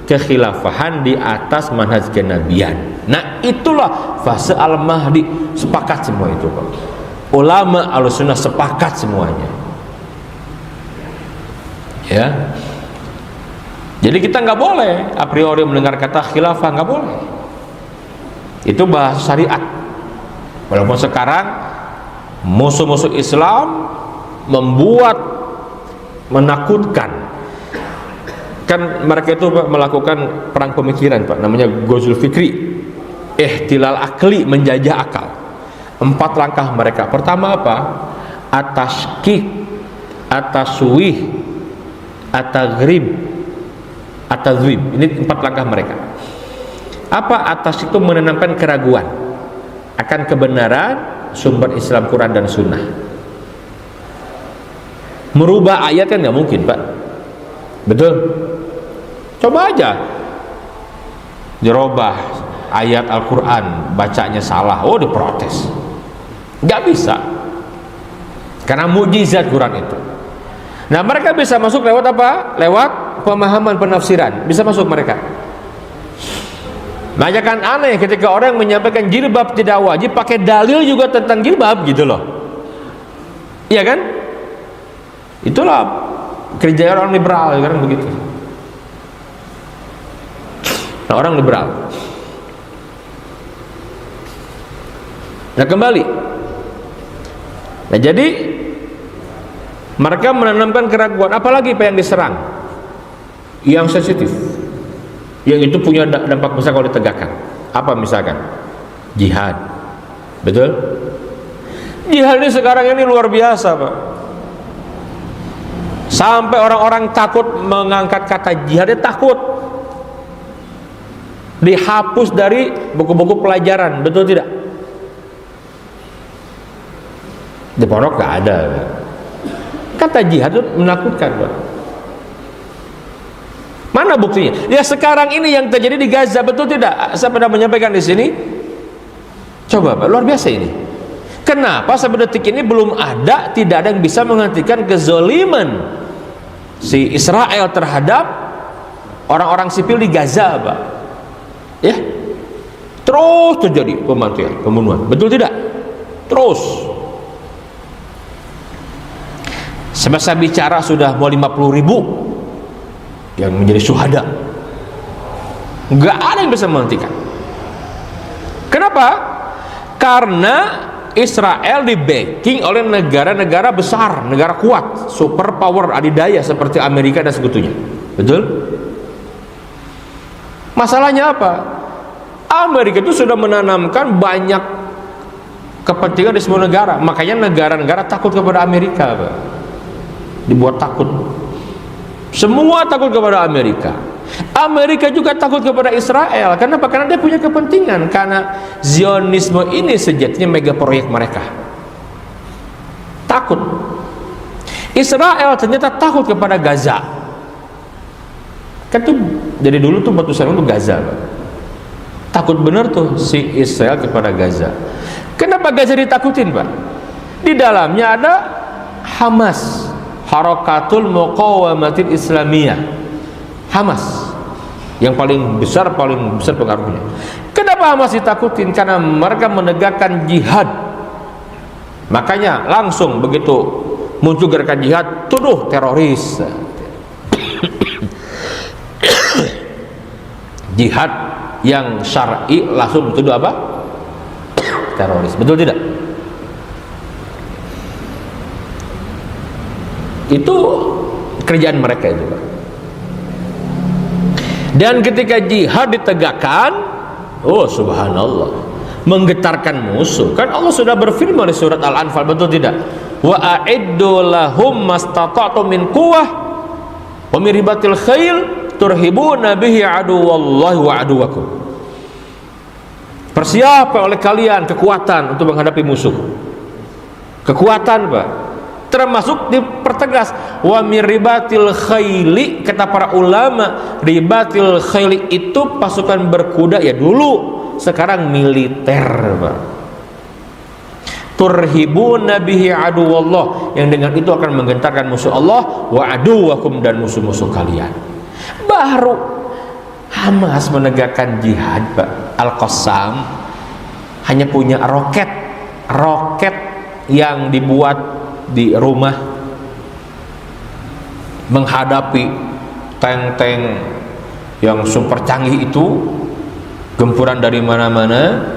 kekhilafahan di atas manhaj kenabian. Nah itulah fase al-mahdi. Sepakat semua itu, Pak. Ulama al-sunnah sepakat semuanya, ya. Jadi kita nggak boleh a priori mendengar kata khilafah, nggak boleh. Itu bahasa syariat. Walaupun sekarang musuh-musuh Islam membuat menakutkan. Kan mereka itu, Pak, melakukan perang pemikiran, Pak, namanya Ghazul Fikri, ihtilal akli, menjajah akal. 4 langkah mereka. Pertama apa? Atashkik, ataswih, ataghrib, atazwib. Ini 4 langkah mereka. Apa? Atas itu menanamkan keraguan akan kebenaran sumber Islam, Quran dan Sunnah. Merubah ayat kan nggak mungkin, Pak. Betul. Coba aja dirubah ayat Al-Quran, bacanya salah, oh diprotes. Nggak bisa, karena mukjizat Quran itu. Nah, mereka bisa masuk lewat apa? Lewat pemahaman penafsiran, bisa masuk mereka. Makanya kan aneh ketika orang menyampaikan jilbab tidak wajib pakai dalil juga tentang jilbab gitu loh. Iya kan? Itulah kerja orang liberal kan begitu. Nah, orang liberal. Nah, kembali. Nah, jadi mereka menanamkan keraguan, apalagi apa yang diserang, yang sensitif, yang itu punya dampak besar kalau ditegakkan. Apa misalkan? Jihad. Betul? Jihad ini sekarang ini luar biasa, Pak. Sampai orang-orang takut mengangkat kata jihad, dia takut. Dihapus dari buku-buku pelajaran, betul tidak? Di pondok gak ada. Kata jihad itu menakutkan, Pak. Mana buktinya? Ya sekarang ini yang terjadi di Gaza, betul tidak? Saya pernah menyampaikan di sini. Coba, Pak, luar biasa ini. Kenapa sampai detik ini belum ada, tidak ada yang bisa menghentikan kezaliman si Israel terhadap orang-orang sipil di Gaza, Pak? Ya, terus terjadi pembunuhan, betul tidak? Terus. Semasa bicara sudah mau 50.000 yang menjadi syuhada. Nggak ada yang bisa menghentikan. Kenapa? Karena Israel di backing oleh negara-negara besar, negara kuat, super power adidaya seperti Amerika dan sekutunya. Betul? Masalahnya apa? Amerika itu sudah menanamkan banyak kepentingan di semua negara. Makanya negara-negara takut kepada Amerika, Pak. Dibuat takut. Semua takut kepada Amerika. Amerika juga takut kepada Israel. Kenapa? Karena dia punya kepentingan. Karena Zionisme ini sejatinya mega proyek mereka. Takut. Israel ternyata takut kepada Gaza. Kan tuh dari dulu tuh batu sandungan tuh Gaza, Pak. Takut bener tuh si Israel kepada Gaza. Kenapa Gaza ditakutin, Pak? Di dalamnya ada Hamas, Harakatul Muqawamatil Islamiyah, Hamas, yang paling besar pengaruhnya. Kenapa Hamas ditakutin? Karena mereka menegakkan jihad. Makanya langsung begitu muncul gerakan jihad, tuduh teroris. Jihad yang syar'i langsung dituduh apa? Teroris. Betul tidak? Itu kerjaan mereka itu, Pak. Dan ketika jihad ditegakkan, oh subhanallah, menggetarkan musuh. Kan Allah sudah berfirman di surat Al-Anfal, betul tidak? Wa a'iddu lahum mastata'tum min quwwah wa min ribatil khail turhibuna bihi aduwallahi wa aduwakum. Persiapkan oleh kalian kekuatan untuk menghadapi musuh. Kekuatan, Pak. Termasuk dipertegas wa miribatil khaili, kata para ulama, ribatil khaili itu pasukan berkuda ya dulu, sekarang militer, Pak. Turhibuna bihi aduwallah, yang dengan itu akan menggentarkan musuh Allah, wa aduwakum, dan musuh-musuh kalian. Baru Hamas menegakkan jihad, Pak. Al-Qassam hanya punya roket yang dibuat di rumah menghadapi tank-tank yang super canggih itu, gempuran dari mana-mana.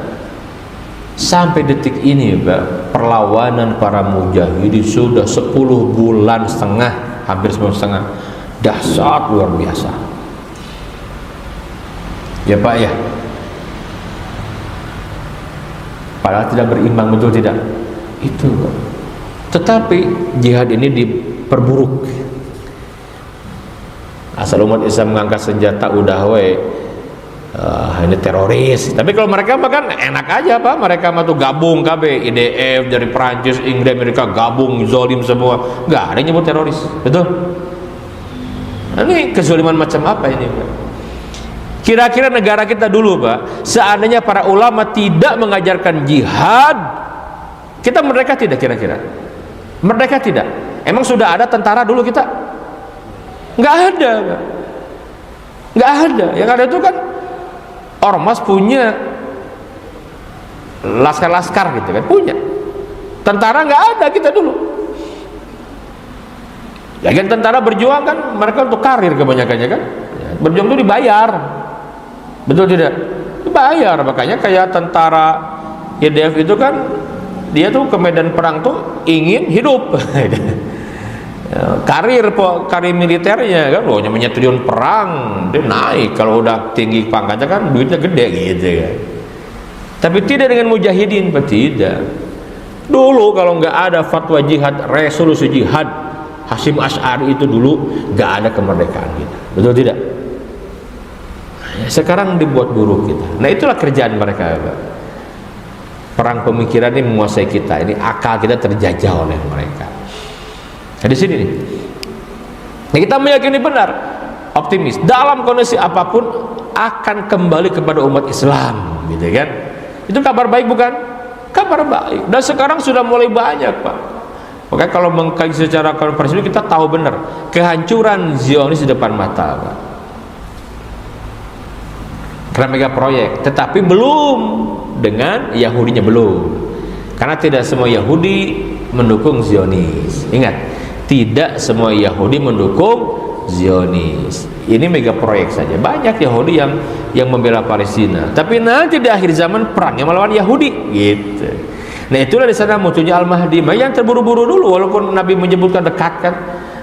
Sampai detik ini, Pak, perlawanan para mujahidin sudah 10 bulan setengah, hampir 10 setengah. Dahsyat luar biasa. Ya, Pak, ya. Padahal tidak berimbang, betul tidak? Itu, Pak. Tetapi jihad ini diperburuk. Asal umat Islam mengangkat senjata udah ini teroris. Tapi kalau mereka makan enak aja, Pak. Mereka mah tuh gabung KB, IDF dari Prancis, Inggris, Amerika gabung, zolim semua. Enggak ada yang nyebut teroris. Betul? Ini kezaliman macam apa ini, Pak? Kira-kira negara kita dulu, Pak, seandainya para ulama tidak mengajarkan jihad, kita merdeka tidak kira-kira? Merdeka tidak? Emang sudah ada tentara dulu kita? Nggak ada, Pak. Nggak ada. Yang ada itu kan ormas punya laskar-laskar gitu kan, punya. Tentara nggak ada kita dulu. Lagian tentara berjuang kan mereka untuk karir kebanyakannya kan. Berjuang itu dibayar. Betul tidak? Dibayar. Makanya kayak tentara IDF itu kan dia tuh ke medan perang tuh ingin hidup. karir militernya kan, loh namanya terjun perang dia naik, kalau udah tinggi pangkatnya kan duitnya gede gitu ya. Tapi tidak dengan mujahidin, Pak, tidak. Dulu kalau nggak ada fatwa jihad, resolusi jihad Hasyim Asy'ari itu dulu nggak ada kemerdekaan kita, betul tidak? Nah, sekarang dibuat buruk kita. Nah itulah kerjaan mereka, Pak. Perang pemikiran ini menguasai kita, ini akal kita terjajah oleh mereka. Nah, di sini nih. Nah, kita meyakini benar, optimis dalam kondisi apapun akan kembali kepada umat Islam, gitu kan? Itu kabar baik bukan? Kabar baik. Dan sekarang sudah mulai banyak, Pak. Makanya kalau mengkaji secara konferensi kita tahu benar kehancuran Zionis di depan mata, Pak. Karena mega proyek, tetapi belum dengan Yahudinya belum. Karena tidak semua Yahudi mendukung Zionis. Ingat, tidak semua Yahudi mendukung Zionis. Ini mega proyek saja. Banyak Yahudi yang membela Palestina. Tapi nanti di akhir zaman perangnya melawan Yahudi, gitu. Nah itulah di sana munculnya Al-Mahdi. Yang terburu-buru dulu, walaupun Nabi menyebutkan dekat kan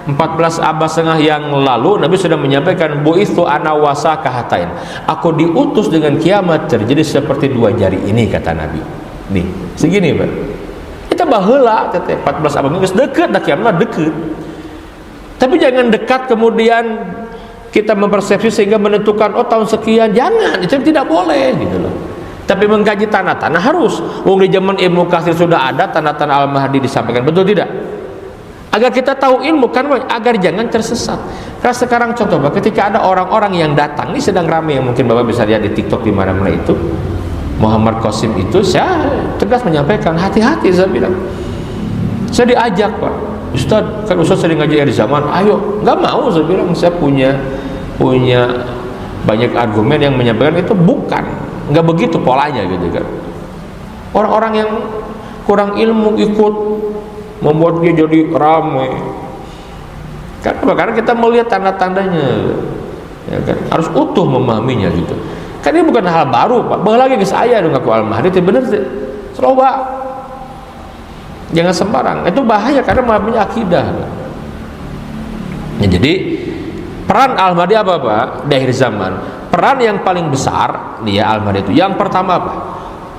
14 abad setengah yang lalu Nabi sudah menyampaikan bu'itsu ana wasa kahatain. Aku diutus dengan kiamat terjadi seperti dua jari ini, kata Nabi. Nih, segini, Pak. Kita baheula teh 14 abad geus deket, dah kiamat deket. Tapi jangan dekat kemudian kita mempersepsi sehingga menentukan oh tahun sekian, jangan, itu tidak boleh gitu loh. Tapi mengkaji tanda-tanda harus. Wong di zaman Ibnu Katsir sudah ada tanda-tanda Al-Mahdi disampaikan, betul tidak? Agar kita tahu ilmu kan, agar jangan tersesat. Karena sekarang contoh, ketika ada orang-orang yang datang, ini sedang ramai yang mungkin Bapak bisa lihat di TikTok di mana-mana itu, Muhammad Qasim itu, saya tegas menyampaikan, hati-hati, saya bilang. Saya diajak, Pak, Ustaz, kan Ustaz sering ngaji di zaman, ayo, nggak mau, saya bilang, saya punya banyak argumen yang menyampaikan itu bukan, nggak begitu polanya gitu kan. Orang-orang yang kurang ilmu ikut membuat dia jadi ramai. Karena kita melihat tanda-tandanya, ya kan, harus utuh memahaminya gitu. Kan ini bukan hal baru, Pak. Bah lagi ke saya dong aku Al-Mahdi, itu bener sih. Coba. Jangan sembarang, itu bahaya karena memahaminya akidah. Ya, jadi peran Al-Mahdi apa, Pak? Di akhir zaman, peran yang paling besar nih ya Al-Mahdi itu. Yang pertama apa?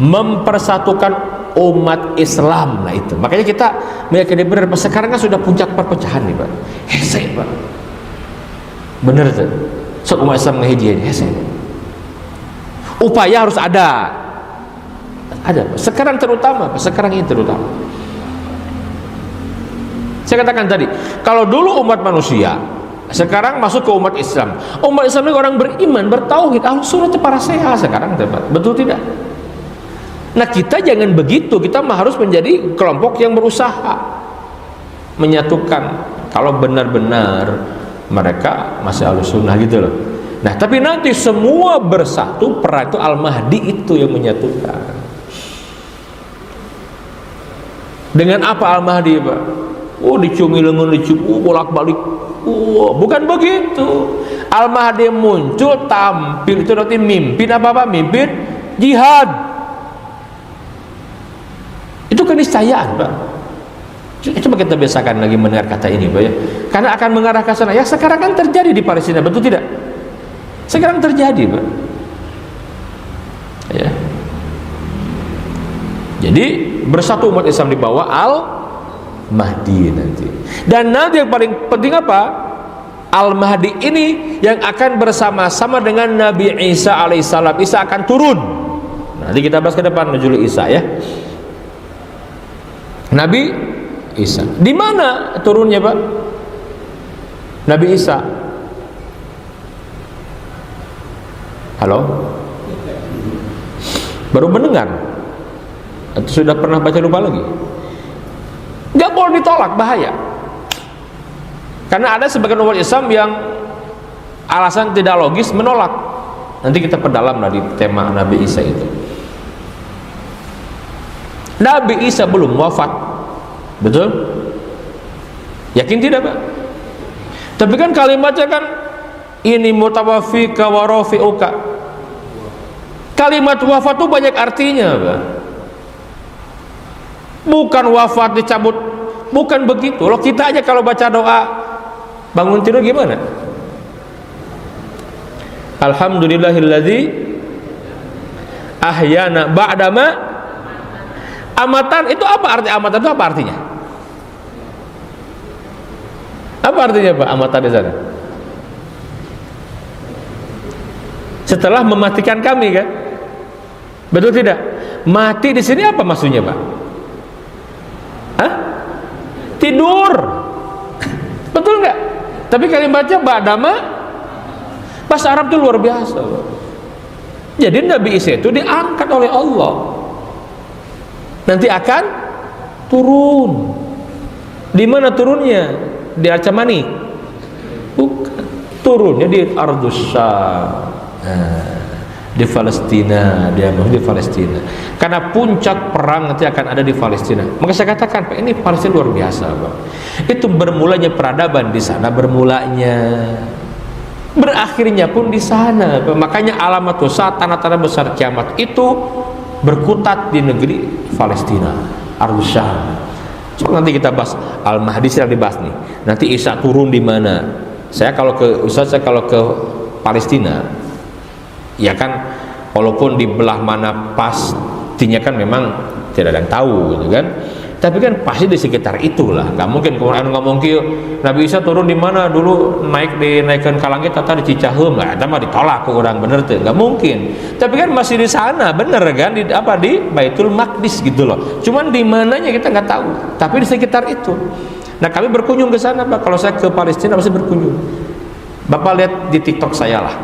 Mempersatukan umat Islam. Nah itu. Makanya kita meyakini benar, sekarang kan sudah puncak perpecahan nih, Pak. Hese, Pak. Bener tuh. So umat Islam ngehijin, hese. Upaya harus ada. Ada. Sekarang terutama, Pak. Sekarang ini terutama. Saya katakan tadi, kalau dulu umat manusia, sekarang masuk ke umat Islam. Umat Islam ini orang beriman, bertauhid, Ahlus Sunnah itu para sehat sekarang, betul tidak? Nah kita jangan begitu, kita harus menjadi kelompok yang berusaha menyatukan. Kalau benar-benar mereka masih Ahlus Sunnah gitu loh. Nah tapi nanti semua bersatu, peran itu Al-Mahdi itu yang menyatukan. Dengan apa Al-Mahdi, Pak? Oh dicumi lengan, dicumi bolak-balik. Oh, bukan begitu. Al-Mahdi muncul, tampil itu nanti mimpin apa-apa, mimpin jihad. Itu keniscayaan, Pak. Coba kita biasakan lagi mendengar kata ini, Pak ya. Karena akan mengarah ke sana. Ya sekarang kan terjadi di Palestina, betul tidak? Sekarang terjadi, Pak. Ya. Jadi bersatu umat Islam di bawah Al-Mahdi nanti. Dan nanti yang paling penting apa? Al-Mahdi ini yang akan bersama-sama dengan Nabi Isa alaihissalam. Isa akan turun. Nanti kita bahas ke depan nuzul Isa ya. Nabi Isa. Di mana turunnya, Pak? Nabi Isa Halo? Baru mendengar? Atau sudah pernah baca lupa lagi? Nggak boleh ditolak, bahaya. Karena ada sebagian umat Islam yang alasan tidak logis menolak. Nanti kita perdalam lah di tema Nabi Isa itu. Nabi Isa belum wafat, betul? Yakin tidak, Pak? Tapi kan kalimatnya kan ini mutawaffika wa rafi'uka. Kalimat wafat itu banyak artinya, Pak. Bukan wafat dicabut, bukan begitu. Loh, kita aja kalau baca doa bangun tidur gimana? Alhamdulillahilladzi ahyana ba'dama amatan. Itu apa arti amatan? Itu apa artinya? Apa artinya, Pak, amatan di sana? Setelah mematikan kami, kan? Betul tidak? Mati di sini apa maksudnya, Pak? Hah? Tidur. Betul nggak? Tapi kalimatnya ba'dama, bahasa Arab itu luar biasa, Pak. Jadi Nabi Isa itu diangkat oleh Allah. Nanti akan turun. Di mana turunnya? Di Arca Manik? Bukan. Turunnya di Ardus Syam. Di Palestina, dia mau di Palestina. Karena puncak perang nanti akan ada di Palestina. Maka saya katakan, Pak, ini Palestina luar biasa, Pak. Itu bermulanya peradaban di sana, bermulanya, berakhirnya pun di sana. Makanya alamat saat tanda-tanda besar kiamat itu berkutat di negeri Palestina, Ardus Syam. So, nanti kita bahas Al-Mahdi, sedang dibahas nih. Nanti Isa turun di mana? Saya kalau ke Palestina, ya kan, walaupun di belah mana pastinya kan memang tidak ada yang tahu, gitu kan. Tapi kan pasti di sekitar itulah. Gak mungkin Quran ngomong kieu Nabi Isa turun di mana dulu, dinaikkan ke langit atau di Cicaheum, nggak, itu mah ditolak ke orang, bener tuh, nggak mungkin. Tapi kan masih di sana, bener kan, di Baitul Maqdis gitu loh. Cuman di mananya kita nggak tahu. Tapi di sekitar itu. Nah, kami berkunjung ke sana, Pak. Kalau saya ke Palestina pasti berkunjung. Bapak lihat di TikTok saya lah.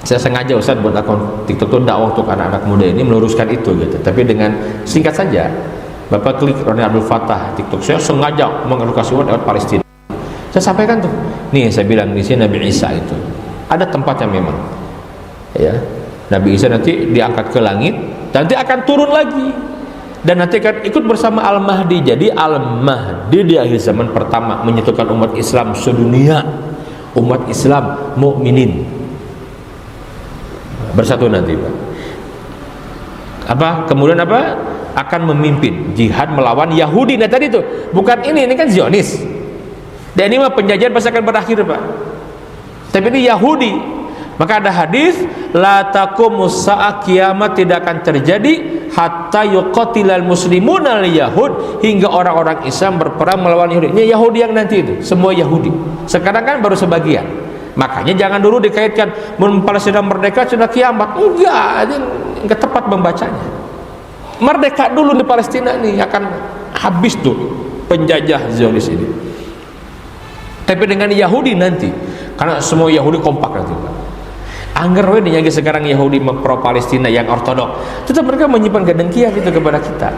Saya sengaja, Ustaz, buat akun TikTok itu dakwah untuk anak-anak muda ini meluruskan itu gitu. Tapi dengan singkat saja, Bapak klik Roni Abdul Fattah TikTok, saya sengaja mengedukasi umat lewat Palestina. Saya sampaikan tuh, nih saya bilang di sini Nabi Isa itu ada tempatnya memang, ya. Nabi Isa nanti diangkat ke langit, nanti akan turun lagi, dan nanti akan ikut bersama Al-Mahdi. Jadi Al-Mahdi di akhir zaman pertama menyatukan umat Islam sedunia, umat Islam mukminin bersatu nanti, Pak. Apa kemudian apa akan memimpin jihad melawan Yahudi. Nah tadi itu bukan ini kan Zionis, dan ini mah penjajahan pasti akan berakhir, Pak. Tapi ini Yahudi. Maka ada hadis, la taqumus sa'a, kiamat tidak akan terjadi hatta yuqatilal muslimun al yahud, hingga orang-orang Islam berperang melawan Yahudi. Ini Yahudi yang nanti itu, semua Yahudi. Sekarang kan baru sebagian. Makanya jangan dulu dikaitkan Palestina merdeka sudah kiamat. Enggak, ini enggak tepat membacanya. Merdeka dulu di Palestina nih, akan habis tuh penjajah Zionis ini. Tapi dengan Yahudi nanti, karena semua Yahudi kompak nanti, Pak. Angger we dinyagi sekarang Yahudi pro Palestina yang ortodok, tetap mereka menyimpan kedengkian itu kepada kita.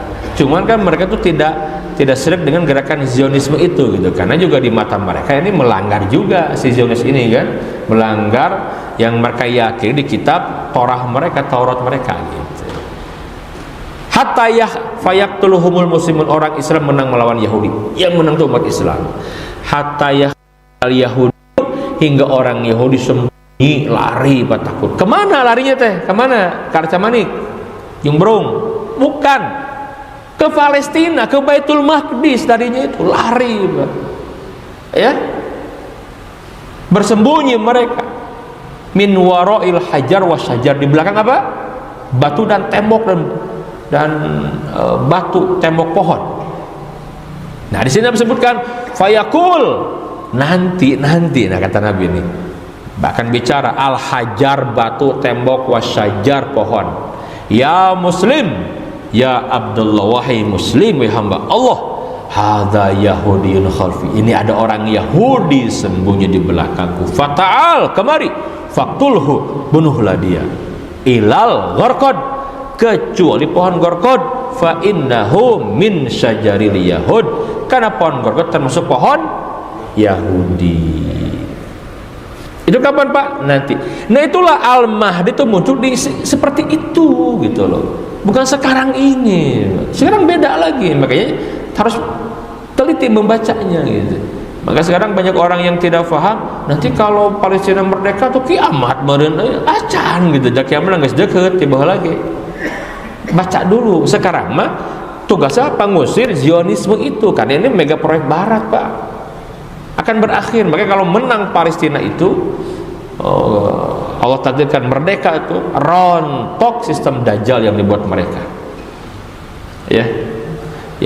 Cuman kan mereka tuh tidak serik dengan gerakan Zionisme itu gitu, karena juga di mata mereka ini melanggar juga si Zionis ini kan, melanggar yang mereka yakini di kitab Torah mereka, Taurat mereka gitu. Hatta fayaktuluhumul muslimun, orang Islam menang melawan Yahudi, yang menang itu umat Islam. Hatta Yahudi, hingga orang Yahudi sembunyi, lari, Pak, takut. Kemana larinya teh? Kemana? Ke Arca Manik, Jumbrung? Bukan, ke Palestina, ke Baitul Maqdis. Tadinya itu lari, Pak. Ya, bersembunyi mereka. Min warail hajar wasyajar, di belakang apa? Batu dan tembok dan batu, tembok pohon. Nah di sini disebutkan fayakul, nanti, nah kata Nabi ini bahkan bicara al hajar, batu, tembok, wasyajar, pohon. Ya Muslim, ya Abdullah, wahai Muslim, wahai hamba Allah, hadza yahudiyun khalfi, ini ada orang Yahudi sembunyi di belakangku. Fata'al, kemari, faktulhu, bunuhlah dia, ilal gharqad, kecuali pohon gharqad, fa innahu min syajaril yahud, karena pohon gharqad termasuk pohon Yahudi. Itu kapan Pak? Nanti. Nah itulah Al-Mahdi itu muncul di seperti itu gitu loh. Bukan sekarang ini. Sekarang beda lagi. Makanya harus teliti membacanya gitu. Maka sekarang banyak orang yang tidak paham, nanti kalau Palestina merdeka tuh kiamat meureun acan gitu. Da kiamat geus deukeut tiba lagi. Baca dulu. Sekarang mah tugasnya apa? Ngusir Zionisme itu. Karena ini mega proyek barat Pak. Akan berakhir. Makanya kalau menang Palestina itu Allah takdirkan merdeka itu, rontok sistem Dajjal yang dibuat mereka. Ya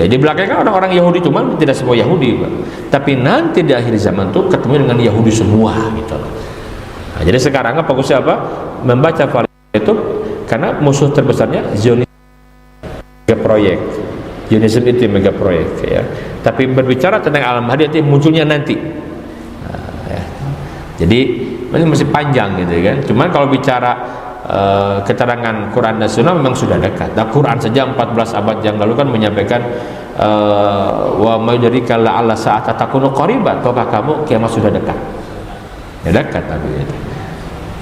di belakangnya orang-orang Yahudi, cuman tidak semua Yahudi Pak. Tapi nanti di akhir zaman tuh ketemu dengan Yahudi semua gitu. Nah, jadi sekarang fokusnya apa? Membaca Palestina itu karena musuh terbesarnya Zionisme, mega proyek. Zionisme itu mega proyek ya. Tapi berbicara tentang Al-Mahdi itu munculnya nanti. Nah, ya. Jadi ini masih panjang gitu kan. Cuman kalau bicara keterangan Quran dan Sunnah memang sudah dekat. Nah, Quran saja 14 abad yang lalu kan menyampaikan wa mayyadrika la'alla sa'ata takunu qariba, tahukah kamu kiamat sudah dekat. Ya dekat tapi gitu.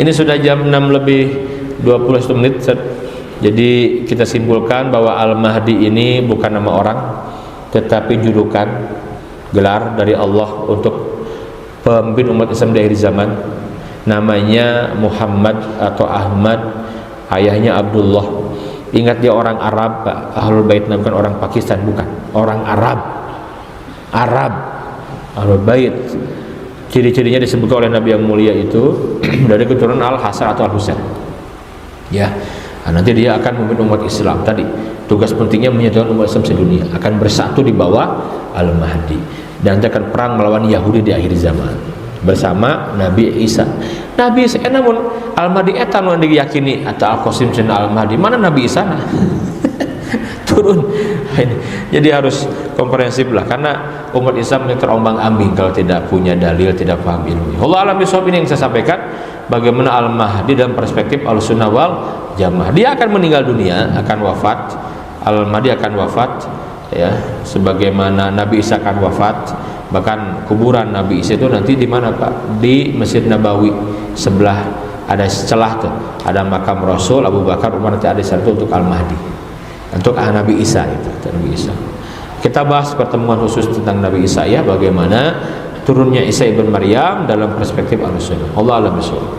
Ini sudah jam 6 lebih 20 menit. Jadi kita simpulkan bahwa Al-Mahdi ini bukan nama orang, tetapi julukan, gelar dari Allah untuk pemimpin umat Islam di akhir zaman. Namanya Muhammad atau Ahmad, ayahnya Abdullah. Ingat dia orang Arab Pak. Ahlul Bait, bukan orang Pakistan, bukan, orang Arab. Ahlul Bait. Ciri-cirinya disebut oleh Nabi yang mulia itu dari keturunan Al-Hasan atau Al-Husain. Ya. Nah, nanti dia akan memimpin umat Islam. Tadi tugas pentingnya menyatukan umat Islam sedunia, akan bersatu di bawah Al-Mahdi, dan nanti akan perang melawan Yahudi di akhir zaman bersama Nabi Isa. Nabi Isa namun Al-Mahdi eta nu diyakini atau Al-Qasim cenah Al-Mahdi. Mana Nabi Isa? Turun. Jadi harus komprehensif lah, karena umat Islam ini terombang-ambing kalau tidak punya dalil, tidak paham ilmu. Allah alam bisawab, ini yang saya sampaikan bagaimana Al-Mahdi dalam perspektif Ahlussunnah wal Jamaah. Dia akan meninggal dunia, akan wafat. Al-Mahdi akan wafat ya, sebagaimana Nabi Isa akan wafat. Bahkan kuburan Nabi Isa itu nanti di mana Pak? Di Masjid Nabawi sebelah ada celah tuh, ada makam Rasul, Abu Bakar, Umar, nanti ada satu untuk Al-Mahdi, untuk Nabi Isa itu, Nabi Isa. Kita bahas pertemuan khusus tentang Nabi Isa ya, bagaimana turunnya Isa ibn Maryam dalam perspektif Ahlussunnah. Allah a'lam bishawab.